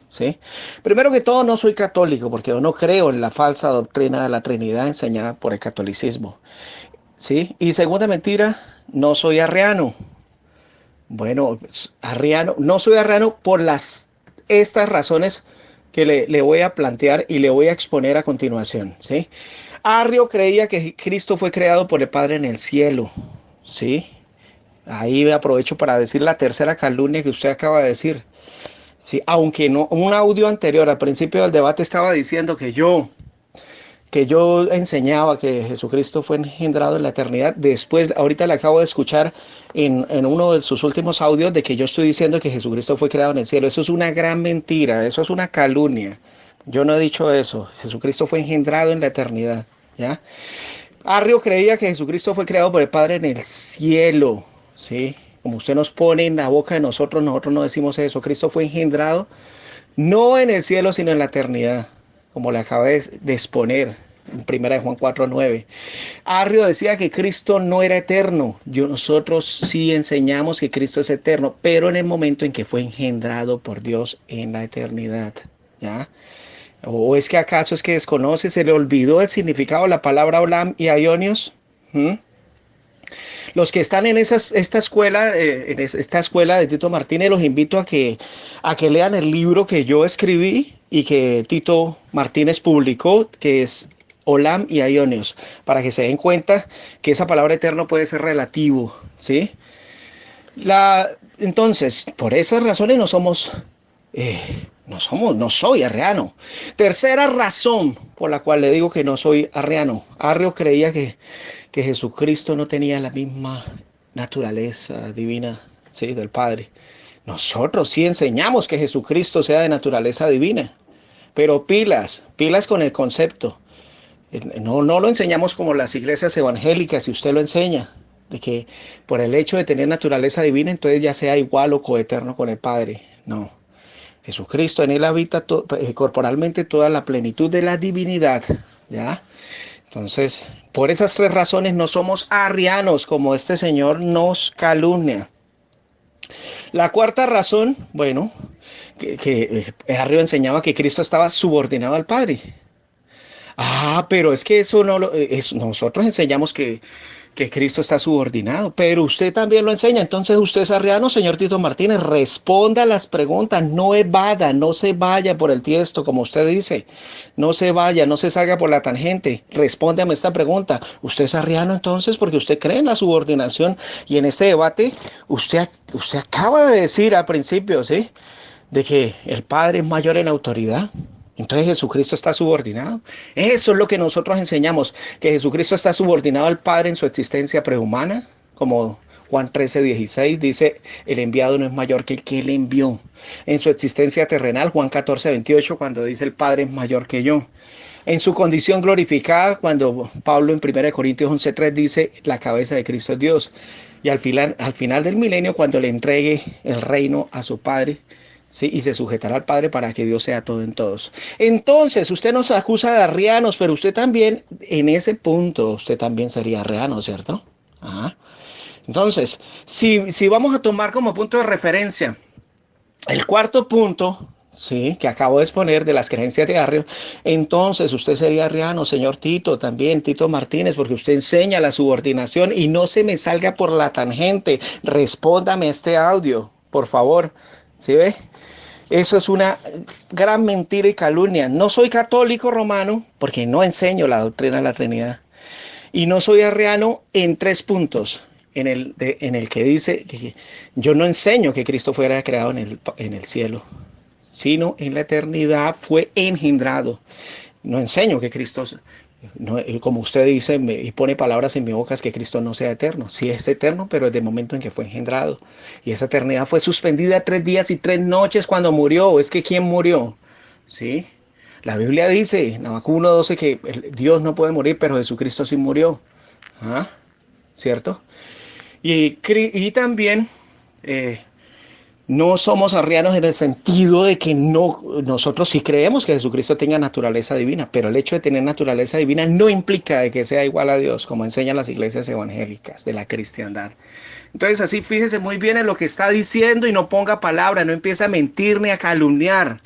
[SPEAKER 1] ¿Sí? Primero que todo, no soy católico porque yo no creo en la falsa doctrina de la Trinidad enseñada por el catolicismo, ¿sí? Y segunda mentira, no soy arriano. Bueno, no soy arriano por estas razones que le voy a plantear y le voy a exponer a continuación, ¿sí? Arrio creía que Cristo fue creado por el Padre en el cielo, ¿sí? Ahí aprovecho para decir la tercera calumnia que usted acaba de decir. Sí, aunque no, un audio anterior al principio del debate estaba diciendo que yo enseñaba que Jesucristo fue engendrado en la eternidad. Después, ahorita le acabo de escuchar en uno de sus últimos audios de que yo estoy diciendo que Jesucristo fue creado en el cielo. Eso es una gran mentira, eso es una calumnia. Yo no he dicho eso. Jesucristo fue engendrado en la eternidad, ¿ya? Arrio creía que Jesucristo fue creado por el Padre en el cielo, ¿sí? Como usted nos pone en la boca de nosotros no decimos eso. Cristo fue engendrado no en el cielo, sino en la eternidad, como le acabé de exponer en 1 Juan 4:9. Arrio decía que Cristo no era eterno. Nosotros sí enseñamos que Cristo es eterno, pero en el momento en que fue engendrado por Dios en la eternidad, ¿ya? ¿O es que acaso es que desconoce, se le olvidó el significado de la palabra olam y aionios? Los que están en esta escuela de Tito Martínez, los invito a que lean el libro que yo escribí y que Tito Martínez publicó, que es Olam y Aionios, para que se den cuenta que esa palabra eterno puede ser relativo, ¿sí? Entonces, por esas razones no soy arriano. Tercera razón por la cual le digo que no soy arriano. Arrio creía que Jesucristo no tenía la misma naturaleza divina, ¿sí? Del Padre. Nosotros sí enseñamos que Jesucristo sea de naturaleza divina, pero pilas con el concepto. No lo enseñamos como las iglesias evangélicas, si usted lo enseña, de que por el hecho de tener naturaleza divina, entonces ya sea igual o coeterno con el Padre. No. Jesucristo, en él habita corporalmente toda la plenitud de la divinidad, ¿ya? Entonces, por esas tres razones no somos arrianos, como este señor nos calumnia. La cuarta razón, bueno, que Arrio enseñaba que Cristo estaba subordinado al Padre. Pero es que eso nosotros enseñamos que que Cristo está subordinado, pero usted también lo enseña. Entonces usted es arriano, señor Tito Martínez, responda a las preguntas, no evada, no se vaya por el tiesto, como usted dice, no se vaya, no se salga por la tangente, respóndame esta pregunta. ¿Usted es arriano entonces porque usted cree en la subordinación? Y en este debate, usted acaba de decir al principio, ¿sí?, de que el Padre es mayor en autoridad. Entonces Jesucristo está subordinado. Eso es lo que nosotros enseñamos, que Jesucristo está subordinado al Padre en su existencia prehumana, como Juan 13:16 dice, el enviado no es mayor que el que le envió. En su existencia terrenal, Juan 14:28, cuando dice el Padre es mayor que yo. En su condición glorificada, cuando Pablo en 1 Corintios 11:3 dice, la cabeza de Cristo es Dios. Y al final del milenio, cuando le entregue el reino a su Padre, ¿sí?, y se sujetará al Padre para que Dios sea todo en todos. Entonces, usted nos acusa de arrianos, pero usted también, en ese punto, usted también sería arriano, ¿cierto? Ajá. Entonces, si vamos a tomar como punto de referencia el cuarto punto, sí, que acabo de exponer de las creencias de Arrio, entonces usted sería arriano, señor Tito, también Tito Martínez, porque usted enseña la subordinación y no se me salga por la tangente. Respóndame este audio, por favor. ¿Sí ve? Eso es una gran mentira y calumnia. No soy católico romano porque no enseño la doctrina de la Trinidad. Y no soy arriano en 3 puntos. En el que dice que yo no enseño que Cristo fuera creado en el cielo, sino en la eternidad fue engendrado. No enseño que Cristo, no, como usted dice, y pone palabras en mi boca, es que Cristo no sea eterno. Sí es eterno, pero es del momento en que fue engendrado. Y esa eternidad fue suspendida 3 días y 3 noches cuando murió. Es que ¿quién murió? ¿Sí? La Biblia dice, en Habacuc 1:12, que Dios no puede morir, pero Jesucristo sí murió. ¿Ah? ¿Cierto? Y también no somos arrianos en el sentido de que nosotros sí creemos que Jesucristo tenga naturaleza divina, pero el hecho de tener naturaleza divina no implica de que sea igual a Dios, como enseñan las iglesias evangélicas de la cristiandad. Entonces así fíjese muy bien en lo que está diciendo y no ponga palabra, no empiece a mentir ni a calumniar.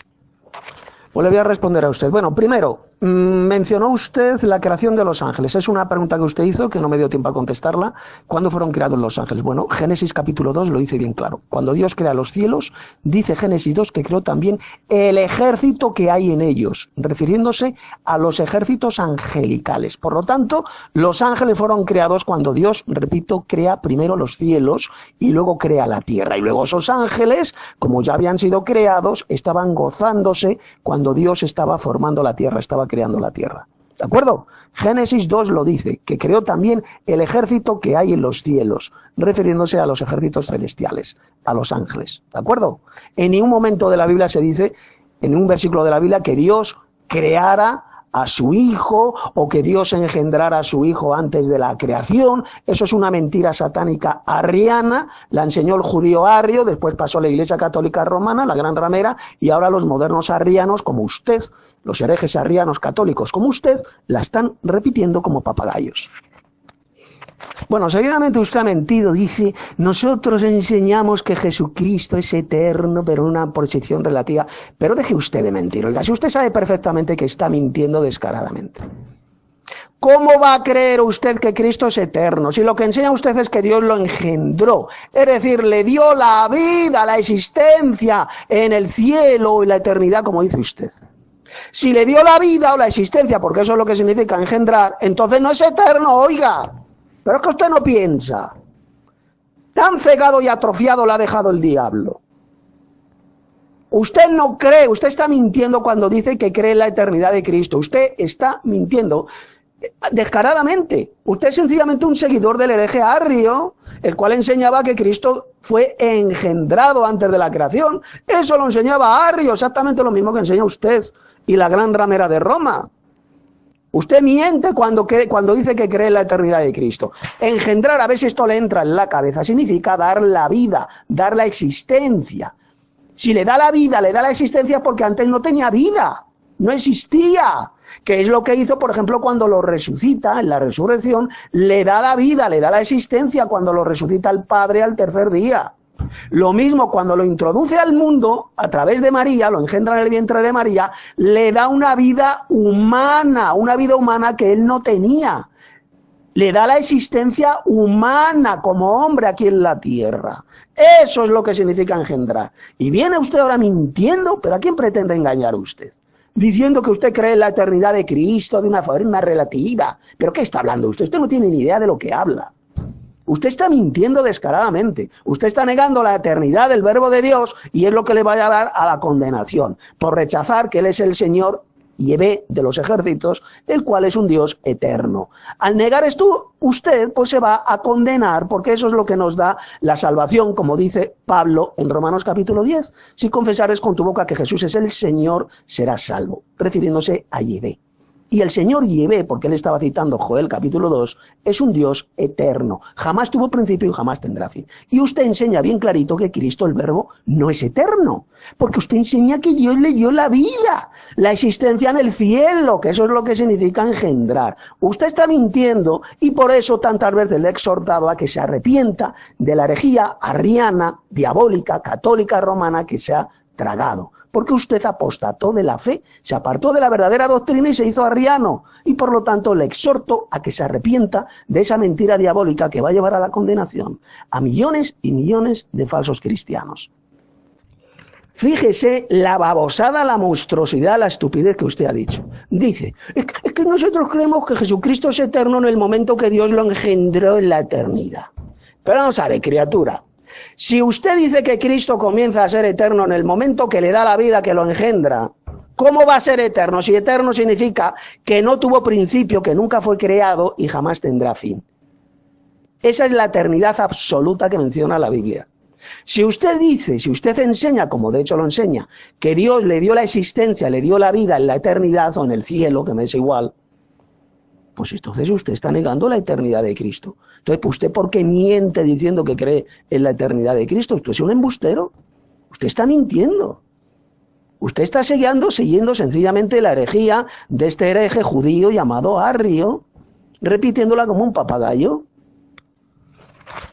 [SPEAKER 2] Pues le voy a responder a usted. Bueno, primero, mencionó usted la creación de los ángeles. Es una pregunta que usted hizo que no me dio tiempo a contestarla. ¿Cuándo fueron creados los ángeles? Bueno, Génesis capítulo 2 lo dice bien claro. Cuando Dios crea los cielos, dice Génesis 2 que creó también el ejército que hay en ellos, refiriéndose a los ejércitos angelicales. Por lo tanto, los ángeles fueron creados cuando Dios, repito, crea primero los cielos y luego crea la tierra. Y luego esos ángeles, como ya habían sido creados, estaban gozándose cuando Dios estaba formando la tierra, estaba creando la tierra. ¿De acuerdo? Génesis 2 lo dice, que creó también el ejército que hay en los cielos, refiriéndose a los ejércitos celestiales, a los ángeles. ¿De acuerdo? En ningún momento de la Biblia se dice, en un versículo de la Biblia, que Dios creara a su hijo o que Dios engendrara a su hijo antes de la creación. Eso es una mentira satánica arriana, la enseñó el judío Arrio, después pasó a la Iglesia Católica Romana, la gran ramera, y ahora los modernos arrianos como usted, los herejes arrianos católicos como usted, la están repitiendo como papagayos. Bueno, seguidamente usted ha mentido, dice, nosotros enseñamos que Jesucristo es eterno, pero en una posición relativa. Pero deje usted de mentir, oiga, si usted sabe perfectamente que está mintiendo descaradamente. ¿Cómo va a creer usted que Cristo es eterno? Si lo que enseña usted es que Dios lo engendró, es decir, le dio la vida, la existencia en el cielo y la eternidad, como dice usted. Si le dio la vida o la existencia, porque eso es lo que significa engendrar, entonces no es eterno, oiga. Pero es que usted no piensa. Tan cegado y atrofiado le ha dejado el diablo. Usted no cree, usted está mintiendo cuando dice que cree en la eternidad de Cristo. Usted está mintiendo descaradamente. Usted es sencillamente un seguidor del hereje Arrio, el cual enseñaba que Cristo fue engendrado antes de la creación. Eso lo enseñaba Arrio, exactamente lo mismo que enseña usted y la gran ramera de Roma. Usted miente cuando dice que cree en la eternidad de Cristo. Engendrar, a ver si esto le entra en la cabeza, significa dar la vida, dar la existencia. Si le da la vida, le da la existencia porque antes no tenía vida, no existía. Que es lo que hizo, por ejemplo, cuando lo resucita, en la resurrección, le da la vida, le da la existencia cuando lo resucita el Padre al tercer día. Lo mismo cuando lo introduce al mundo a través de María, lo engendra en el vientre de María, le da una vida humana que él no tenía. Le da la existencia humana como hombre aquí en la tierra. Eso es lo que significa engendrar. Y viene usted ahora mintiendo, pero ¿a quién pretende engañar usted? Diciendo que usted cree en la eternidad de Cristo de una forma relativa. ¿Pero qué está hablando usted? Usted no tiene ni idea de lo que habla. Usted está mintiendo descaradamente. Usted está negando la eternidad del Verbo de Dios y es lo que le va a llevar a la condenación por rechazar que Él es el Señor Yahvé de los ejércitos, el cual es un Dios eterno. Al negar esto, usted pues se va a condenar, porque eso es lo que nos da la salvación, como dice Pablo en Romanos capítulo 10. Si confesares con tu boca que Jesús es el Señor, serás salvo, refiriéndose a Yahvé. Y el Señor Yahvé, porque él estaba citando Joel capítulo 2, es un Dios eterno. Jamás tuvo principio y jamás tendrá fin. Y usted enseña bien clarito que Cristo, el Verbo, no es eterno. Porque usted enseña que Dios le dio la vida, la existencia en el cielo, que eso es lo que significa engendrar. Usted está mintiendo y por eso tantas veces le he exhortado a que se arrepienta de la herejía arriana, diabólica, católica, romana que se ha tragado. Porque usted apostató de la fe, se apartó de la verdadera doctrina y se hizo arriano. Y por lo tanto le exhorto a que se arrepienta de esa mentira diabólica que va a llevar a la condenación a millones y millones de falsos cristianos. Fíjese la babosada, la monstruosidad, la estupidez que usted ha dicho. Dice, es que nosotros creemos que Jesucristo es eterno en el momento que Dios lo engendró en la eternidad. Pero vamos a ver, criatura. Si usted dice que Cristo comienza a ser eterno en el momento que le da la vida, que lo engendra, ¿cómo va a ser eterno? Si eterno significa que no tuvo principio, que nunca fue creado y jamás tendrá fin. Esa es la eternidad absoluta que menciona la Biblia. Si usted dice, si usted enseña, como de hecho lo enseña, que Dios le dio la existencia, le dio la vida en la eternidad o en el cielo, que me es igual, pues entonces usted está negando la eternidad de Cristo. Entonces, pues ¿usted por qué miente diciendo que cree en la eternidad de Cristo? Usted es un embustero. Usted está mintiendo. Usted está siguiendo sencillamente la herejía de este hereje judío llamado Arrio, repitiéndola como un papagayo.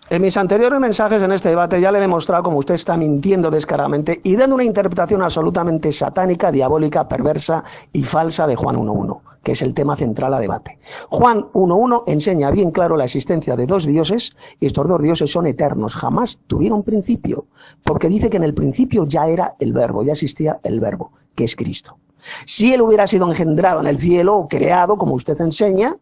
[SPEAKER 2] En mis anteriores mensajes en este debate ya le he demostrado cómo usted está mintiendo descaradamente y dando una interpretación absolutamente satánica, diabólica, perversa y falsa de Juan 1.1, que es el tema central a debate. Juan 1.1 enseña bien claro la existencia de dos dioses y estos dos dioses son eternos, jamás tuvieron principio, porque dice que en el principio ya era el Verbo, ya existía el Verbo, que es Cristo. Si él hubiera sido engendrado en el cielo o creado, como usted enseña,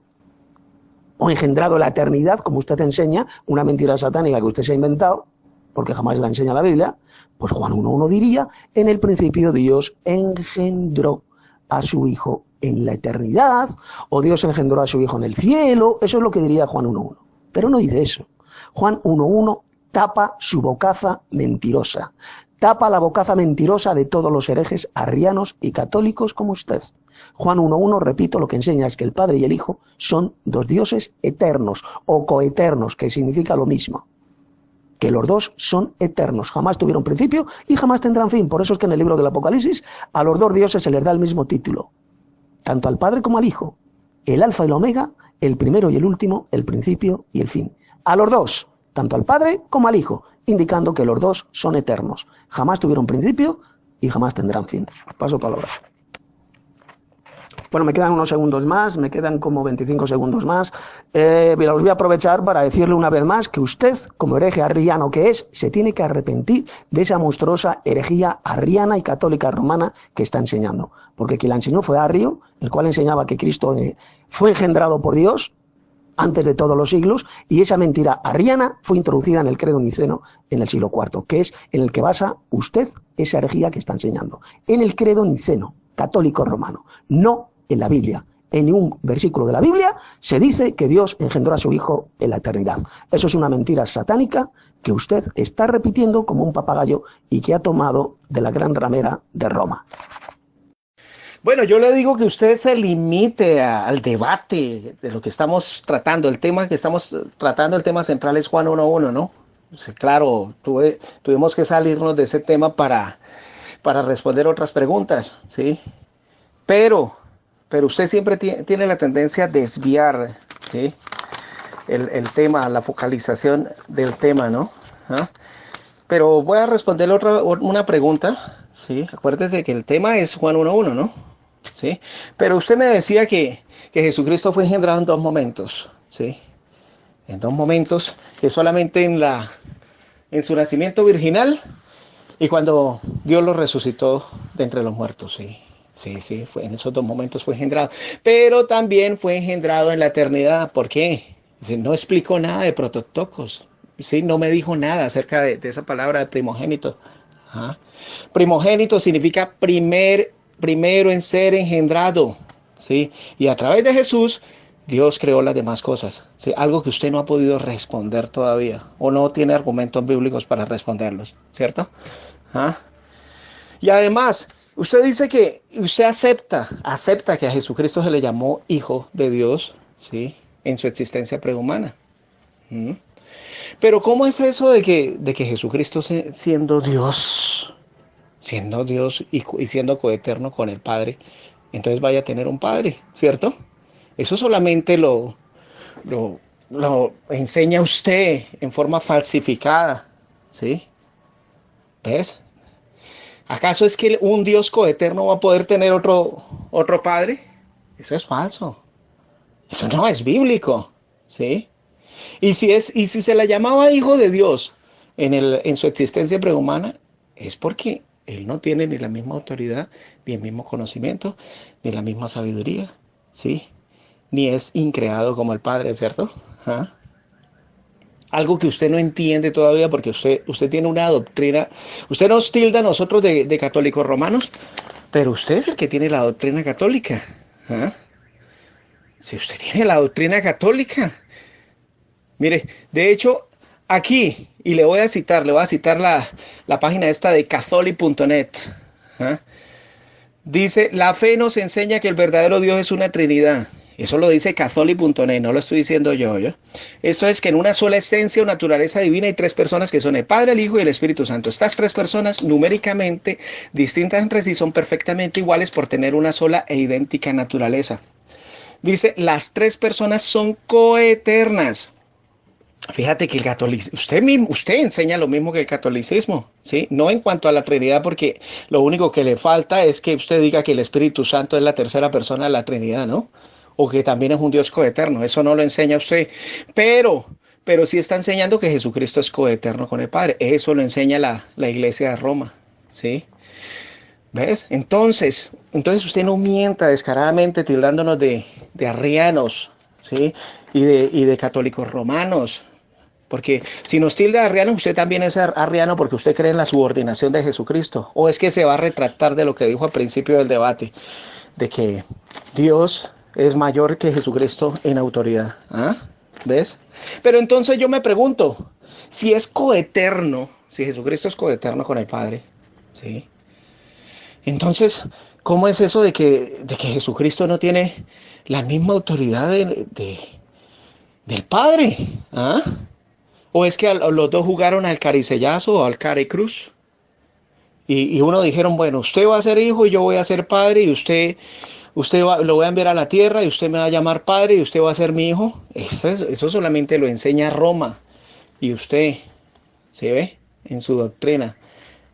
[SPEAKER 2] o engendrado la eternidad, como usted enseña, una mentira satánica que usted se ha inventado, porque jamás la enseña la Biblia, pues Juan 1.1 diría, en el principio Dios engendró a su Hijo en la eternidad, o Dios engendró a su Hijo en el cielo, eso es lo que diría Juan 1.1. Pero no dice eso. Juan 1.1 tapa su bocaza mentirosa, tapa la bocaza mentirosa de todos los herejes arrianos y católicos como usted. Juan 1.1, repito, lo que enseña es que el Padre y el Hijo son dos dioses eternos o coeternos, que significa lo mismo. Que los dos son eternos, jamás tuvieron principio y jamás tendrán fin. Por eso es que en el libro del Apocalipsis a los dos dioses se les da el mismo título, tanto al Padre como al Hijo, el Alfa y el Omega, el primero y el último, el principio y el fin. A los dos, tanto al Padre como al Hijo, indicando que los dos son eternos, jamás tuvieron principio y jamás tendrán fin. Paso palabra. Bueno, me quedan unos segundos más, me quedan como 25 segundos más. Los voy a aprovechar para decirle una vez más que usted, como hereje arriano que es, se tiene que arrepentir de esa monstruosa herejía arriana y católica romana que está enseñando. Porque quien la enseñó fue Arrio, el cual enseñaba que Cristo fue engendrado por Dios antes de todos los siglos, y esa mentira arriana fue introducida en el credo niceno en el siglo IV, que es en el que basa usted esa herejía que está enseñando. En el credo niceno, católico romano, no en la Biblia. En ningún versículo de la Biblia se dice que Dios engendró a su Hijo en la eternidad. Eso es una mentira satánica que usted está repitiendo como un papagayo y que ha tomado de la gran ramera de Roma.
[SPEAKER 1] Bueno, yo le digo que usted se limite al debate de lo que estamos tratando. El tema que estamos tratando, el tema central es Juan 1.1, ¿no? Sí, claro, tuvimos que salirnos de ese tema para responder otras preguntas, ¿sí? Pero usted siempre tiene la tendencia a desviar, ¿sí? el tema, la focalización del tema, ¿no? ¿Ah? Pero voy a responderle una pregunta, ¿sí? Acuérdese que el tema es Juan 1.1, ¿no? ¿Sí? Pero usted me decía que Jesucristo fue engendrado en dos momentos, ¿sí? en dos momentos, que solamente en su nacimiento virginal y cuando Dios lo resucitó de entre los muertos, sí. Sí, en esos dos momentos fue engendrado. Pero también fue engendrado en la eternidad. ¿Por qué? No explicó nada de prototocos. Sí, no me dijo nada acerca de esa palabra de primogénito. Ajá. Primogénito significa primero en ser engendrado. ¿Sí? Y a través de Jesús, Dios creó las demás cosas. ¿Sí? Algo que usted no ha podido responder todavía. O no tiene argumentos bíblicos para responderlos. ¿Cierto? ¿Ah? Y además, usted dice que usted acepta que a Jesucristo se le llamó Hijo de Dios, ¿sí? En su existencia prehumana. ¿Mm? Pero ¿cómo es eso de que Jesucristo siendo Dios y siendo coeterno con el Padre, entonces vaya a tener un Padre, ¿cierto? Eso solamente lo enseña usted en forma falsificada, ¿sí? ¿Ves? ¿Acaso es que un Dios coeterno va a poder tener otro padre? Eso es falso. Eso no es bíblico, ¿sí? Y si se la llamaba hijo de Dios en su existencia prehumana, es porque él no tiene ni la misma autoridad, ni el mismo conocimiento, ni la misma sabiduría, ¿sí? Ni es increado como el Padre, ¿cierto? ¿Ah? Algo que usted no entiende todavía porque usted tiene una doctrina. Usted nos tilda a nosotros de católicos romanos, pero usted es el que tiene la doctrina católica. ¿Ah? Si usted tiene la doctrina católica. Mire, de hecho, aquí, y le voy a citar la página esta de catholic.net. ¿Ah? Dice, la fe nos enseña que el verdadero Dios es una Trinidad. Eso lo dice catholic.net, no lo estoy diciendo yo. Esto es que en una sola esencia o naturaleza divina hay tres personas que son el Padre, el Hijo y el Espíritu Santo. Estas tres personas numéricamente distintas entre sí son perfectamente iguales por tener una sola e idéntica naturaleza. Dice, las tres personas son coeternas. Fíjate que el catolicismo, usted enseña lo mismo que el catolicismo, ¿sí? No en cuanto a la Trinidad, porque lo único que le falta es que usted diga que el Espíritu Santo es la tercera persona de la Trinidad, ¿no? O que también es un Dios coeterno, eso no lo enseña usted, pero sí está enseñando que Jesucristo es coeterno con el Padre, eso lo enseña la Iglesia de Roma, ¿sí? ¿Ves? Entonces usted no mienta descaradamente tildándonos de arrianos, ¿sí? Y de católicos romanos. Porque si nos tilda de arriano, usted también es arriano porque usted cree en la subordinación de Jesucristo. O es que se va a retractar de lo que dijo al principio del debate, de que Dios es mayor que Jesucristo en autoridad. ¿Ah? ¿Ves? Pero entonces yo me pregunto, si es coeterno, si Jesucristo es coeterno con el Padre, ¿sí? Entonces, ¿cómo es eso de que Jesucristo no tiene la misma autoridad del Padre? ¿Ah? ¿O es que los dos jugaron al caricellazo o al carecruz? Y uno dijeron, bueno, usted va a ser hijo y yo voy a ser padre y lo voy a enviar a la tierra y usted me va a llamar padre y usted va a ser mi hijo. Eso solamente lo enseña Roma. Y usted, ¿se ve? En su doctrina.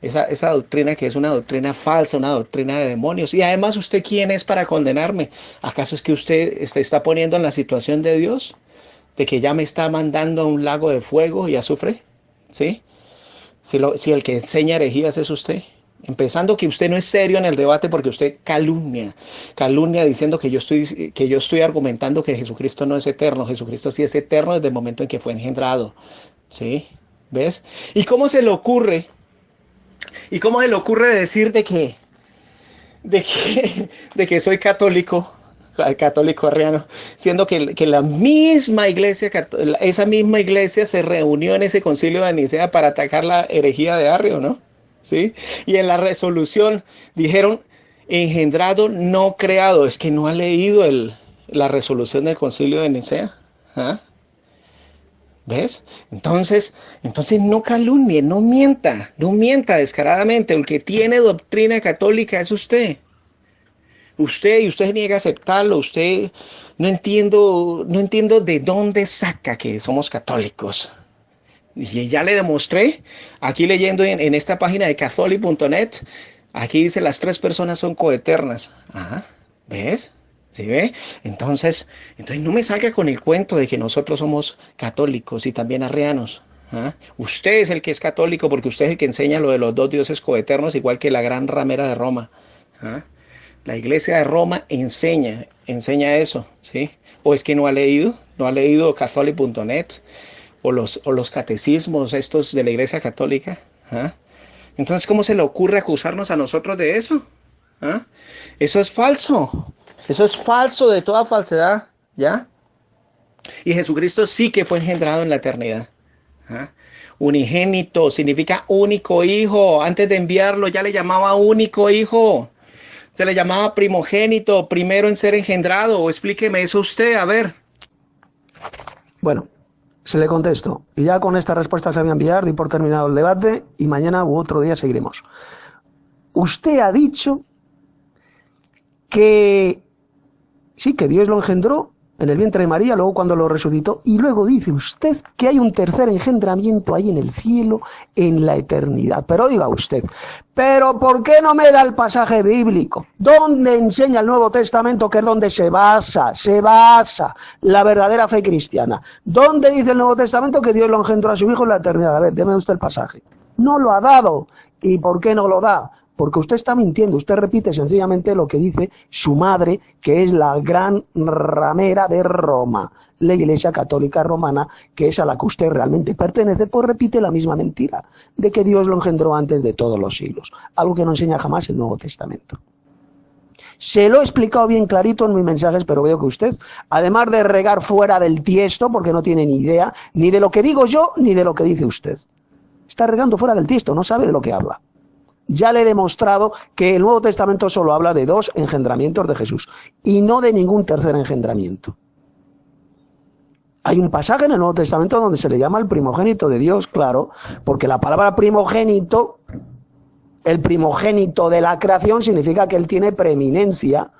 [SPEAKER 1] Esa doctrina que es una doctrina falsa, una doctrina de demonios. Y además, ¿usted quién es para condenarme? ¿Acaso es que usted está poniendo en la situación de Dios? ¿De que ya me está mandando a un lago de fuego y azufre? ¿Sí? Si el que enseña herejías es usted. Empezando que usted no es serio en el debate porque usted calumnia diciendo que yo estoy argumentando que Jesucristo no es eterno. Jesucristo sí es eterno desde el momento en que fue engendrado. ¿Sí? ¿Ves? ¿Y cómo se le ocurre? ¿Y cómo se le ocurre decir de que soy católico arriano, siendo que la misma iglesia, esa misma iglesia se reunió en ese concilio de Nicea para atacar la herejía de Arrio, ¿no? ¿Sí? Y en la resolución dijeron engendrado, no creado. Es que no ha leído la resolución del concilio de Nicea. ¿Ah? ¿Ves? Entonces no calumnie, no mienta descaradamente. El que tiene doctrina católica es usted. Y usted niega a aceptarlo. Usted no entiendo de dónde saca que somos católicos. Y ya le demostré, aquí leyendo en esta página de catholic.net, aquí dice las tres personas son coeternas. Ajá, ¿ves? ¿Sí ve? Entonces no me salga con el cuento de que nosotros somos católicos y también arrianos. ¿Ah? Usted es el que es católico porque usted es el que enseña lo de los dos dioses coeternos, igual que la gran ramera de Roma. ¿Ah? La iglesia de Roma enseña eso, ¿sí? O es que no ha leído catholic.net o los catecismos estos de la iglesia católica. ¿Ah? Entonces, ¿cómo se le ocurre acusarnos a nosotros de eso? ¿Ah? Eso es falso. Eso es falso de toda falsedad, ¿ya? Y Jesucristo sí que fue engendrado en la eternidad. ¿Ah? Unigénito significa único hijo. Antes de enviarlo ya le llamaba único hijo. Se le llamaba primogénito, primero en ser engendrado. O explíqueme eso usted, a ver.
[SPEAKER 2] Bueno, se le contesto. Y ya con esta respuesta se voy a enviar, doy por terminado el debate y mañana u otro día seguiremos. Usted ha dicho que sí, que Dios lo engendró en el vientre de María, luego cuando lo resucitó, y luego dice usted que hay un tercer engendramiento ahí en el cielo, en la eternidad. Pero oiga usted, ¿pero por qué no me da el pasaje bíblico? ¿Dónde enseña el Nuevo Testamento, que es donde se basa la verdadera fe cristiana? ¿Dónde dice el Nuevo Testamento que Dios lo engendró a su Hijo en la eternidad? A ver, deme usted el pasaje. No lo ha dado. ¿Y por qué no lo da? Porque usted está mintiendo, usted repite sencillamente lo que dice su madre, que es la gran ramera de Roma, la Iglesia Católica Romana, que es a la que usted realmente pertenece, pues repite la misma mentira, de que Dios lo engendró antes de todos los siglos, algo que no enseña jamás el Nuevo Testamento. Se lo he explicado bien clarito en mis mensajes, pero veo que usted, además de regar fuera del tiesto, porque no tiene ni idea, ni de lo que digo yo, ni de lo que dice usted. Está regando fuera del tiesto, no sabe de lo que habla. Ya le he demostrado que el Nuevo Testamento solo habla de 2 engendramientos de Jesús y no de ningún tercer engendramiento. Hay un pasaje en el Nuevo Testamento donde se le llama el primogénito de Dios, claro, porque la palabra primogénito, el primogénito de la creación, significa que él tiene preeminencia,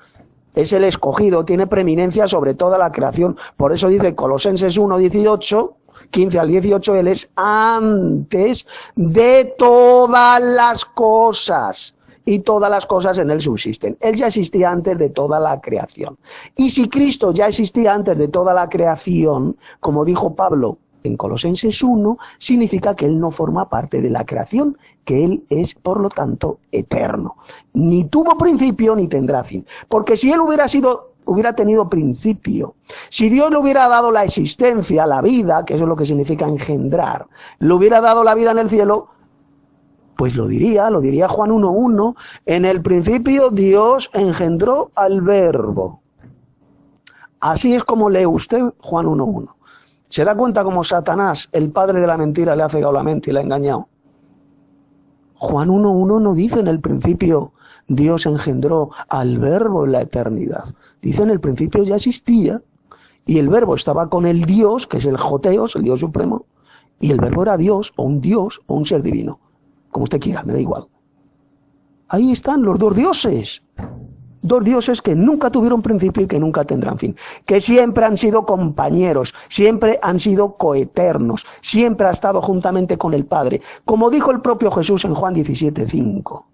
[SPEAKER 2] es el escogido, tiene preeminencia sobre toda la creación. Por eso dice Colosenses 1:18, 15 al 18, él es antes de todas las cosas, y todas las cosas en él subsisten. Él ya existía antes de toda la creación. Y si Cristo ya existía antes de toda la creación, como dijo Pablo en Colosenses 1, significa que él no forma parte de la creación, que él es, por lo tanto, eterno. Ni tuvo principio ni tendrá fin. Porque si él hubiera tenido principio, si Dios le hubiera dado la existencia, la vida, que eso es lo que significa engendrar, le hubiera dado la vida en el cielo, pues lo diría Juan 1:1, en el principio Dios engendró al Verbo. Así es como lee usted Juan 1:1. ¿Se da cuenta cómo Satanás, el padre de la mentira, le ha cegado la mente y le ha engañado? Juan 1:1 no dice en el principio Dios engendró al Verbo en la eternidad. Dice en el principio ya existía y el Verbo estaba con el Dios, que es el Joteos, el Dios supremo, y el Verbo era Dios o un ser divino, como usted quiera, me da igual. Ahí están los 2 dioses. 2 dioses que nunca tuvieron principio y que nunca tendrán fin, que siempre han sido compañeros, siempre han sido coeternos, siempre ha estado juntamente con el Padre, como dijo el propio Jesús en Juan 17:5,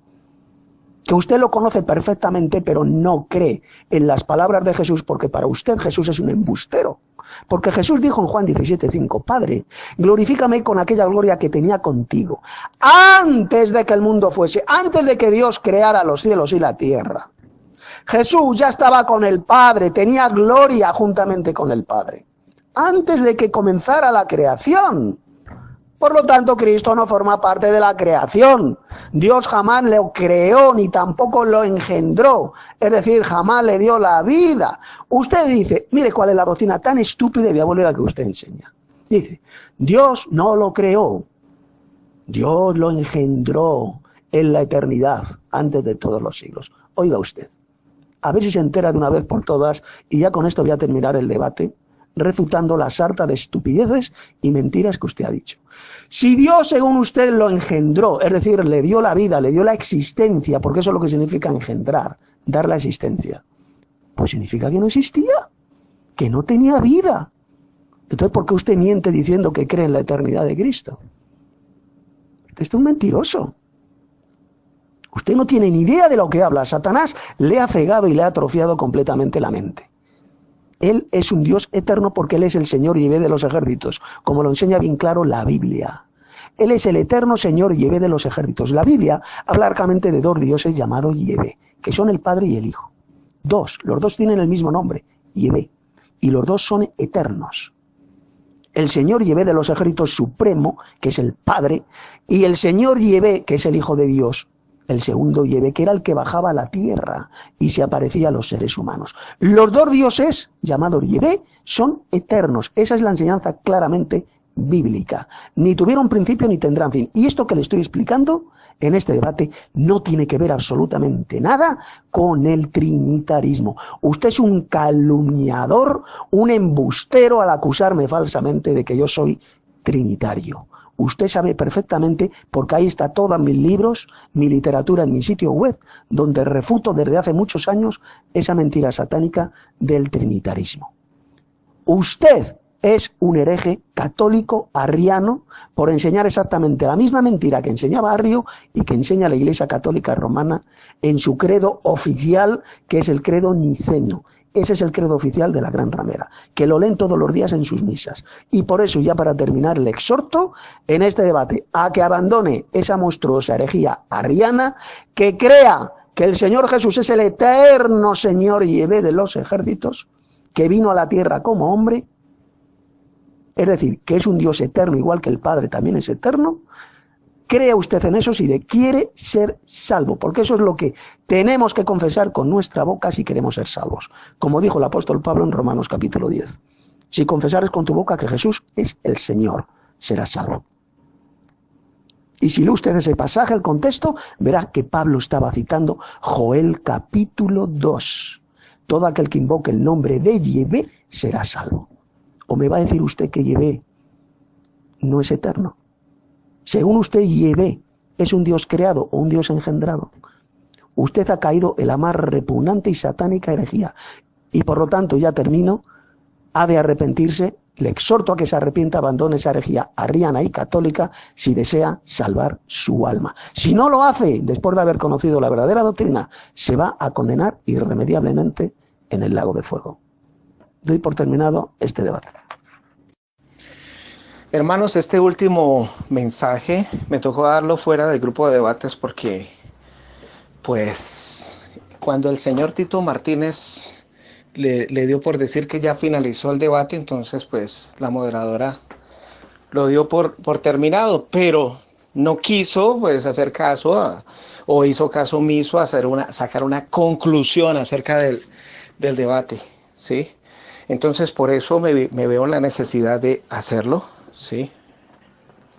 [SPEAKER 2] que usted lo conoce perfectamente, pero no cree en las palabras de Jesús, porque para usted Jesús es un embustero. Porque Jesús dijo en Juan 17:5, Padre, glorifícame con aquella gloria que tenía contigo, antes de que el mundo fuese, antes de que Dios creara los cielos y la tierra. Jesús ya estaba con el Padre, tenía gloria juntamente con el Padre, antes de que comenzara la creación. Por lo tanto, Cristo no forma parte de la creación. Dios jamás lo creó, ni tampoco lo engendró. Es decir, jamás le dio la vida. Usted dice, mire cuál es la doctrina tan estúpida y diabólica que usted enseña. Dice, Dios no lo creó, Dios lo engendró en la eternidad, antes de todos los siglos. Oiga usted, a ver si se entera de una vez por todas, y ya con esto voy a terminar el debate, refutando la sarta de estupideces y mentiras que usted ha dicho. Si Dios, según usted, lo engendró, es decir, le dio la vida, le dio la existencia, porque eso es lo que significa engendrar, dar la existencia, pues significa que no existía, que no tenía vida. Entonces, ¿por qué usted miente diciendo que cree en la eternidad de Cristo? Usted es un mentiroso. Usted no tiene ni idea de lo que habla. Satanás le ha cegado y le ha atrofiado completamente la mente. Él es un Dios eterno porque Él es el Señor Yahvé de los ejércitos, como lo enseña bien claro la Biblia. Él es el eterno Señor Yahvé de los ejércitos. La Biblia habla largamente de dos dioses llamados Yahvé, que son el Padre y el Hijo. Los dos tienen el mismo nombre, Yahvé, y los dos son eternos. El Señor Yahvé de los ejércitos supremo, que es el Padre, y el Señor Yahvé, que es el Hijo de Dios, el segundo Yahvé, que era el que bajaba a la tierra y se aparecía a los seres humanos. Los dos dioses, llamados Yahvé, son eternos. Esa es la enseñanza claramente bíblica. Ni tuvieron principio ni tendrán fin. Y esto que le estoy explicando en este debate no tiene que ver absolutamente nada con el trinitarismo. Usted es un calumniador, un embustero al acusarme falsamente de que yo soy trinitario. Usted sabe perfectamente, porque ahí está todos mis libros, mi literatura en mi sitio web, donde refuto desde hace muchos años esa mentira satánica del trinitarismo. Usted es un hereje católico arriano por enseñar exactamente la misma mentira que enseñaba Arrio y que enseña la Iglesia Católica Romana en su credo oficial, que es el credo niceno. Ese es el credo oficial de la Gran Ramera, que lo leen todos los días en sus misas. Y por eso, ya para terminar, le exhorto en este debate a que abandone esa monstruosa herejía arriana, que crea que el Señor Jesús es el eterno Señor Yahvé de los ejércitos, que vino a la tierra como hombre, es decir, que es un Dios eterno, igual que el Padre también es eterno. Crea usted en eso si quiere ser salvo, porque eso es lo que tenemos que confesar con nuestra boca si queremos ser salvos. Como dijo el apóstol Pablo en Romanos capítulo 10. Si confesares con tu boca que Jesús es el Señor, serás salvo. Y si lee usted ese pasaje, el contexto, verá que Pablo estaba citando Joel capítulo 2. Todo aquel que invoque el nombre de Yahvé será salvo. ¿O me va a decir usted que Yahvé no es eterno? Según usted, Yahvé es un Dios creado o un Dios engendrado. Usted ha caído en la más repugnante y satánica herejía. Y por lo tanto, ya termino, ha de arrepentirse. Le exhorto a que se arrepienta, abandone esa herejía arriana y católica si desea salvar su alma. Si no lo hace, después de haber conocido la verdadera doctrina, se va a condenar irremediablemente en el lago de fuego. Doy por terminado este debate.
[SPEAKER 1] Hermanos, este último mensaje me tocó darlo fuera del grupo de debates porque, pues, cuando el señor Tito Martínez le dio por decir que ya finalizó el debate, entonces, pues, la moderadora lo dio por terminado, pero no quiso, pues, hacer caso o hizo caso omiso a sacar una conclusión acerca del debate, ¿sí? Entonces, por eso me veo en la necesidad de hacerlo, ¿sí?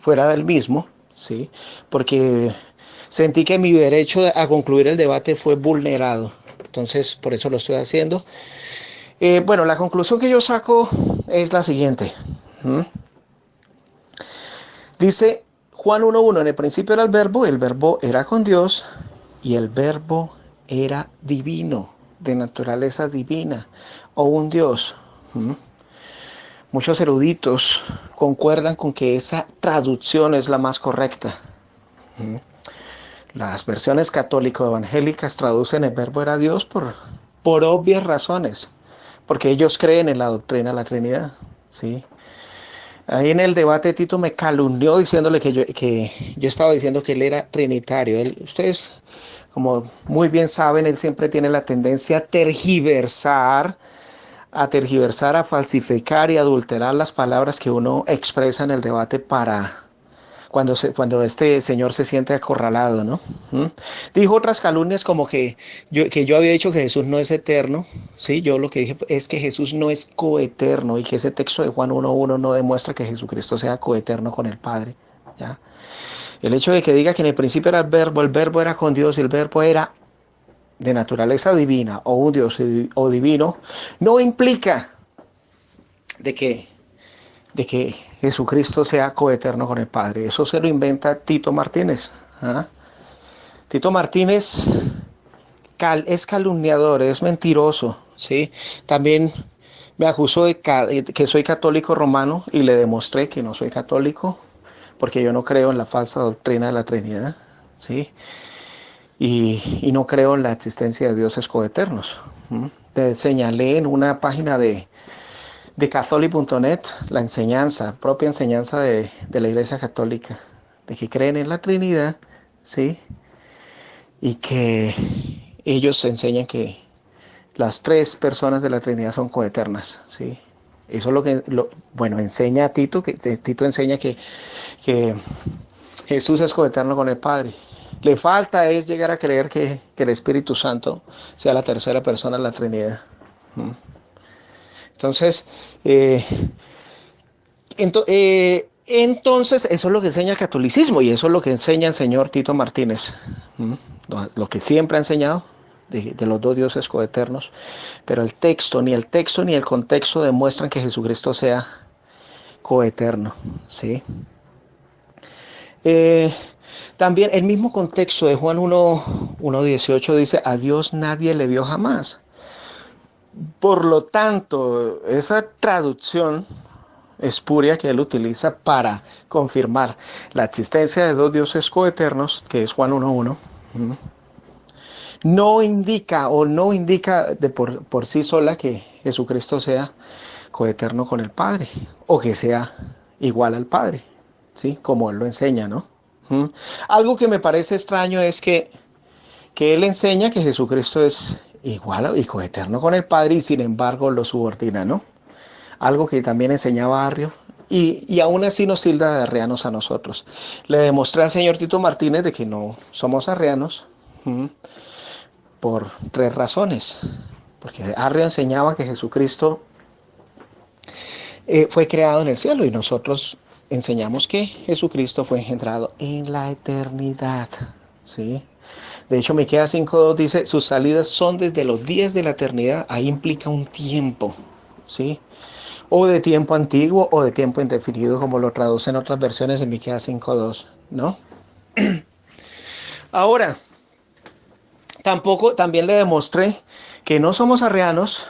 [SPEAKER 1] Fuera del mismo, ¿sí? Porque sentí que mi derecho a concluir el debate fue vulnerado. Entonces, por eso lo estoy haciendo. Bueno, la conclusión que yo saco es la siguiente. Dice Juan 1:1, en el principio era el verbo era con Dios y el verbo era divino, de naturaleza divina, o un Dios. Muchos eruditos concuerdan con que esa traducción es la más correcta. Las versiones católico-evangélicas traducen el verbo era Dios por obvias razones, porque ellos creen en la doctrina de la Trinidad, ¿sí? Ahí en el debate Tito me calumnió diciéndole que yo estaba diciendo que él era trinitario. Ustedes, como muy bien saben, él siempre tiene la tendencia a tergiversar, a falsificar y adulterar las palabras que uno expresa en el debate para cuando este señor se siente acorralado, ¿no? Dijo otras calumnias como que yo había dicho que Jesús no es eterno, ¿sí? Yo lo que dije es que Jesús no es coeterno y que ese texto de Juan 1:1 no demuestra que Jesucristo sea coeterno con el Padre, ¿ya? El hecho de que diga que en el principio era el verbo era con Dios y el verbo era de naturaleza divina o un Dios o divino, no implica de que Jesucristo sea coeterno con el Padre. Eso se lo inventa Tito Martínez. Tito Martínez es calumniador, es mentiroso, ¿sí? También me acusó de que soy católico romano y le demostré que no soy católico porque yo no creo en la falsa doctrina de la Trinidad, ¿sí? y no creo en la existencia de dioses coeternos. Te señalé en una página de catholic.net la enseñanza, propia enseñanza de la Iglesia Católica, de que creen en la Trinidad, ¿sí? Y que ellos enseñan que las tres personas de la Trinidad son coeternas, ¿sí? Eso es lo que, bueno, enseña a Tito, que Tito enseña que Jesús es coeterno con el Padre. Le falta es llegar a creer que el Espíritu Santo sea la tercera persona de la Trinidad. Entonces, entonces, eso es lo que enseña el catolicismo y eso es lo que enseña el señor Tito Martínez. Lo que siempre ha enseñado de los dos dioses coeternos. Pero ni el texto ni el contexto demuestran que Jesucristo sea coeterno, ¿sí? También el mismo contexto de Juan 1:18 dice, a Dios nadie le vio jamás. Por lo tanto, esa traducción espuria que él utiliza para confirmar la existencia de dos dioses coeternos, que es Juan 1:1, no indica por sí sola que Jesucristo sea coeterno con el Padre o que sea igual al Padre, ¿sí? Como él lo enseña, ¿no? Algo que me parece extraño es que él enseña que Jesucristo es igual y coeterno con el Padre y sin embargo lo subordina, ¿no? Algo que también enseñaba Arrio y aún así nos tilda de arrianos a nosotros. Le demostré al señor Tito Martínez de que no somos arrianos por tres razones. Porque Arrio enseñaba que Jesucristo fue creado en el cielo y nosotros enseñamos que Jesucristo fue engendrado en la eternidad, ¿sí? De hecho, Miqueas 5:2 dice, sus salidas son desde los días de la eternidad. Ahí implica un tiempo, ¿sí? O de tiempo antiguo o de tiempo indefinido, como lo traducen otras versiones de Miqueas 5:2, ¿no? Ahora, también le demostré que no somos arrianos,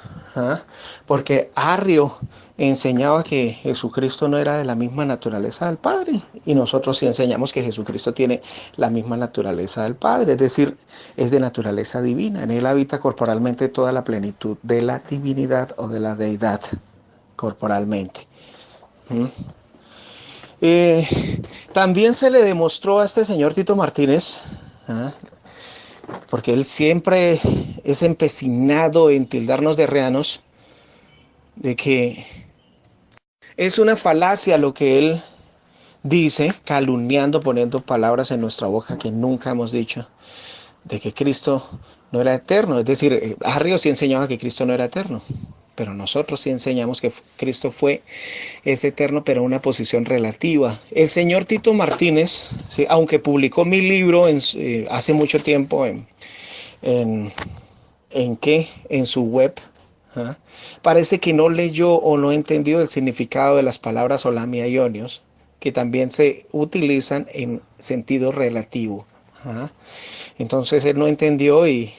[SPEAKER 1] porque Arrio enseñaba que Jesucristo no era de la misma naturaleza del Padre y nosotros sí enseñamos que Jesucristo tiene la misma naturaleza del Padre, es decir, es de naturaleza divina. En él habita corporalmente toda la plenitud de la divinidad o de la deidad corporalmente. También se le demostró a este señor Tito Martínez, porque él siempre es empecinado en tildarnos de arrianos, de que es una falacia lo que él dice, calumniando, poniendo palabras en nuestra boca que nunca hemos dicho, de que Cristo no era eterno. Es decir, Arrio sí enseñaba que Cristo no era eterno, pero nosotros sí enseñamos que Cristo es eterno, pero en una posición relativa. El señor Tito Martínez, ¿sí? Aunque publicó mi libro hace mucho tiempo en su web, parece que no leyó o no entendió el significado de las palabras olamia y onios, que también se utilizan en sentido relativo. Entonces él no entendió y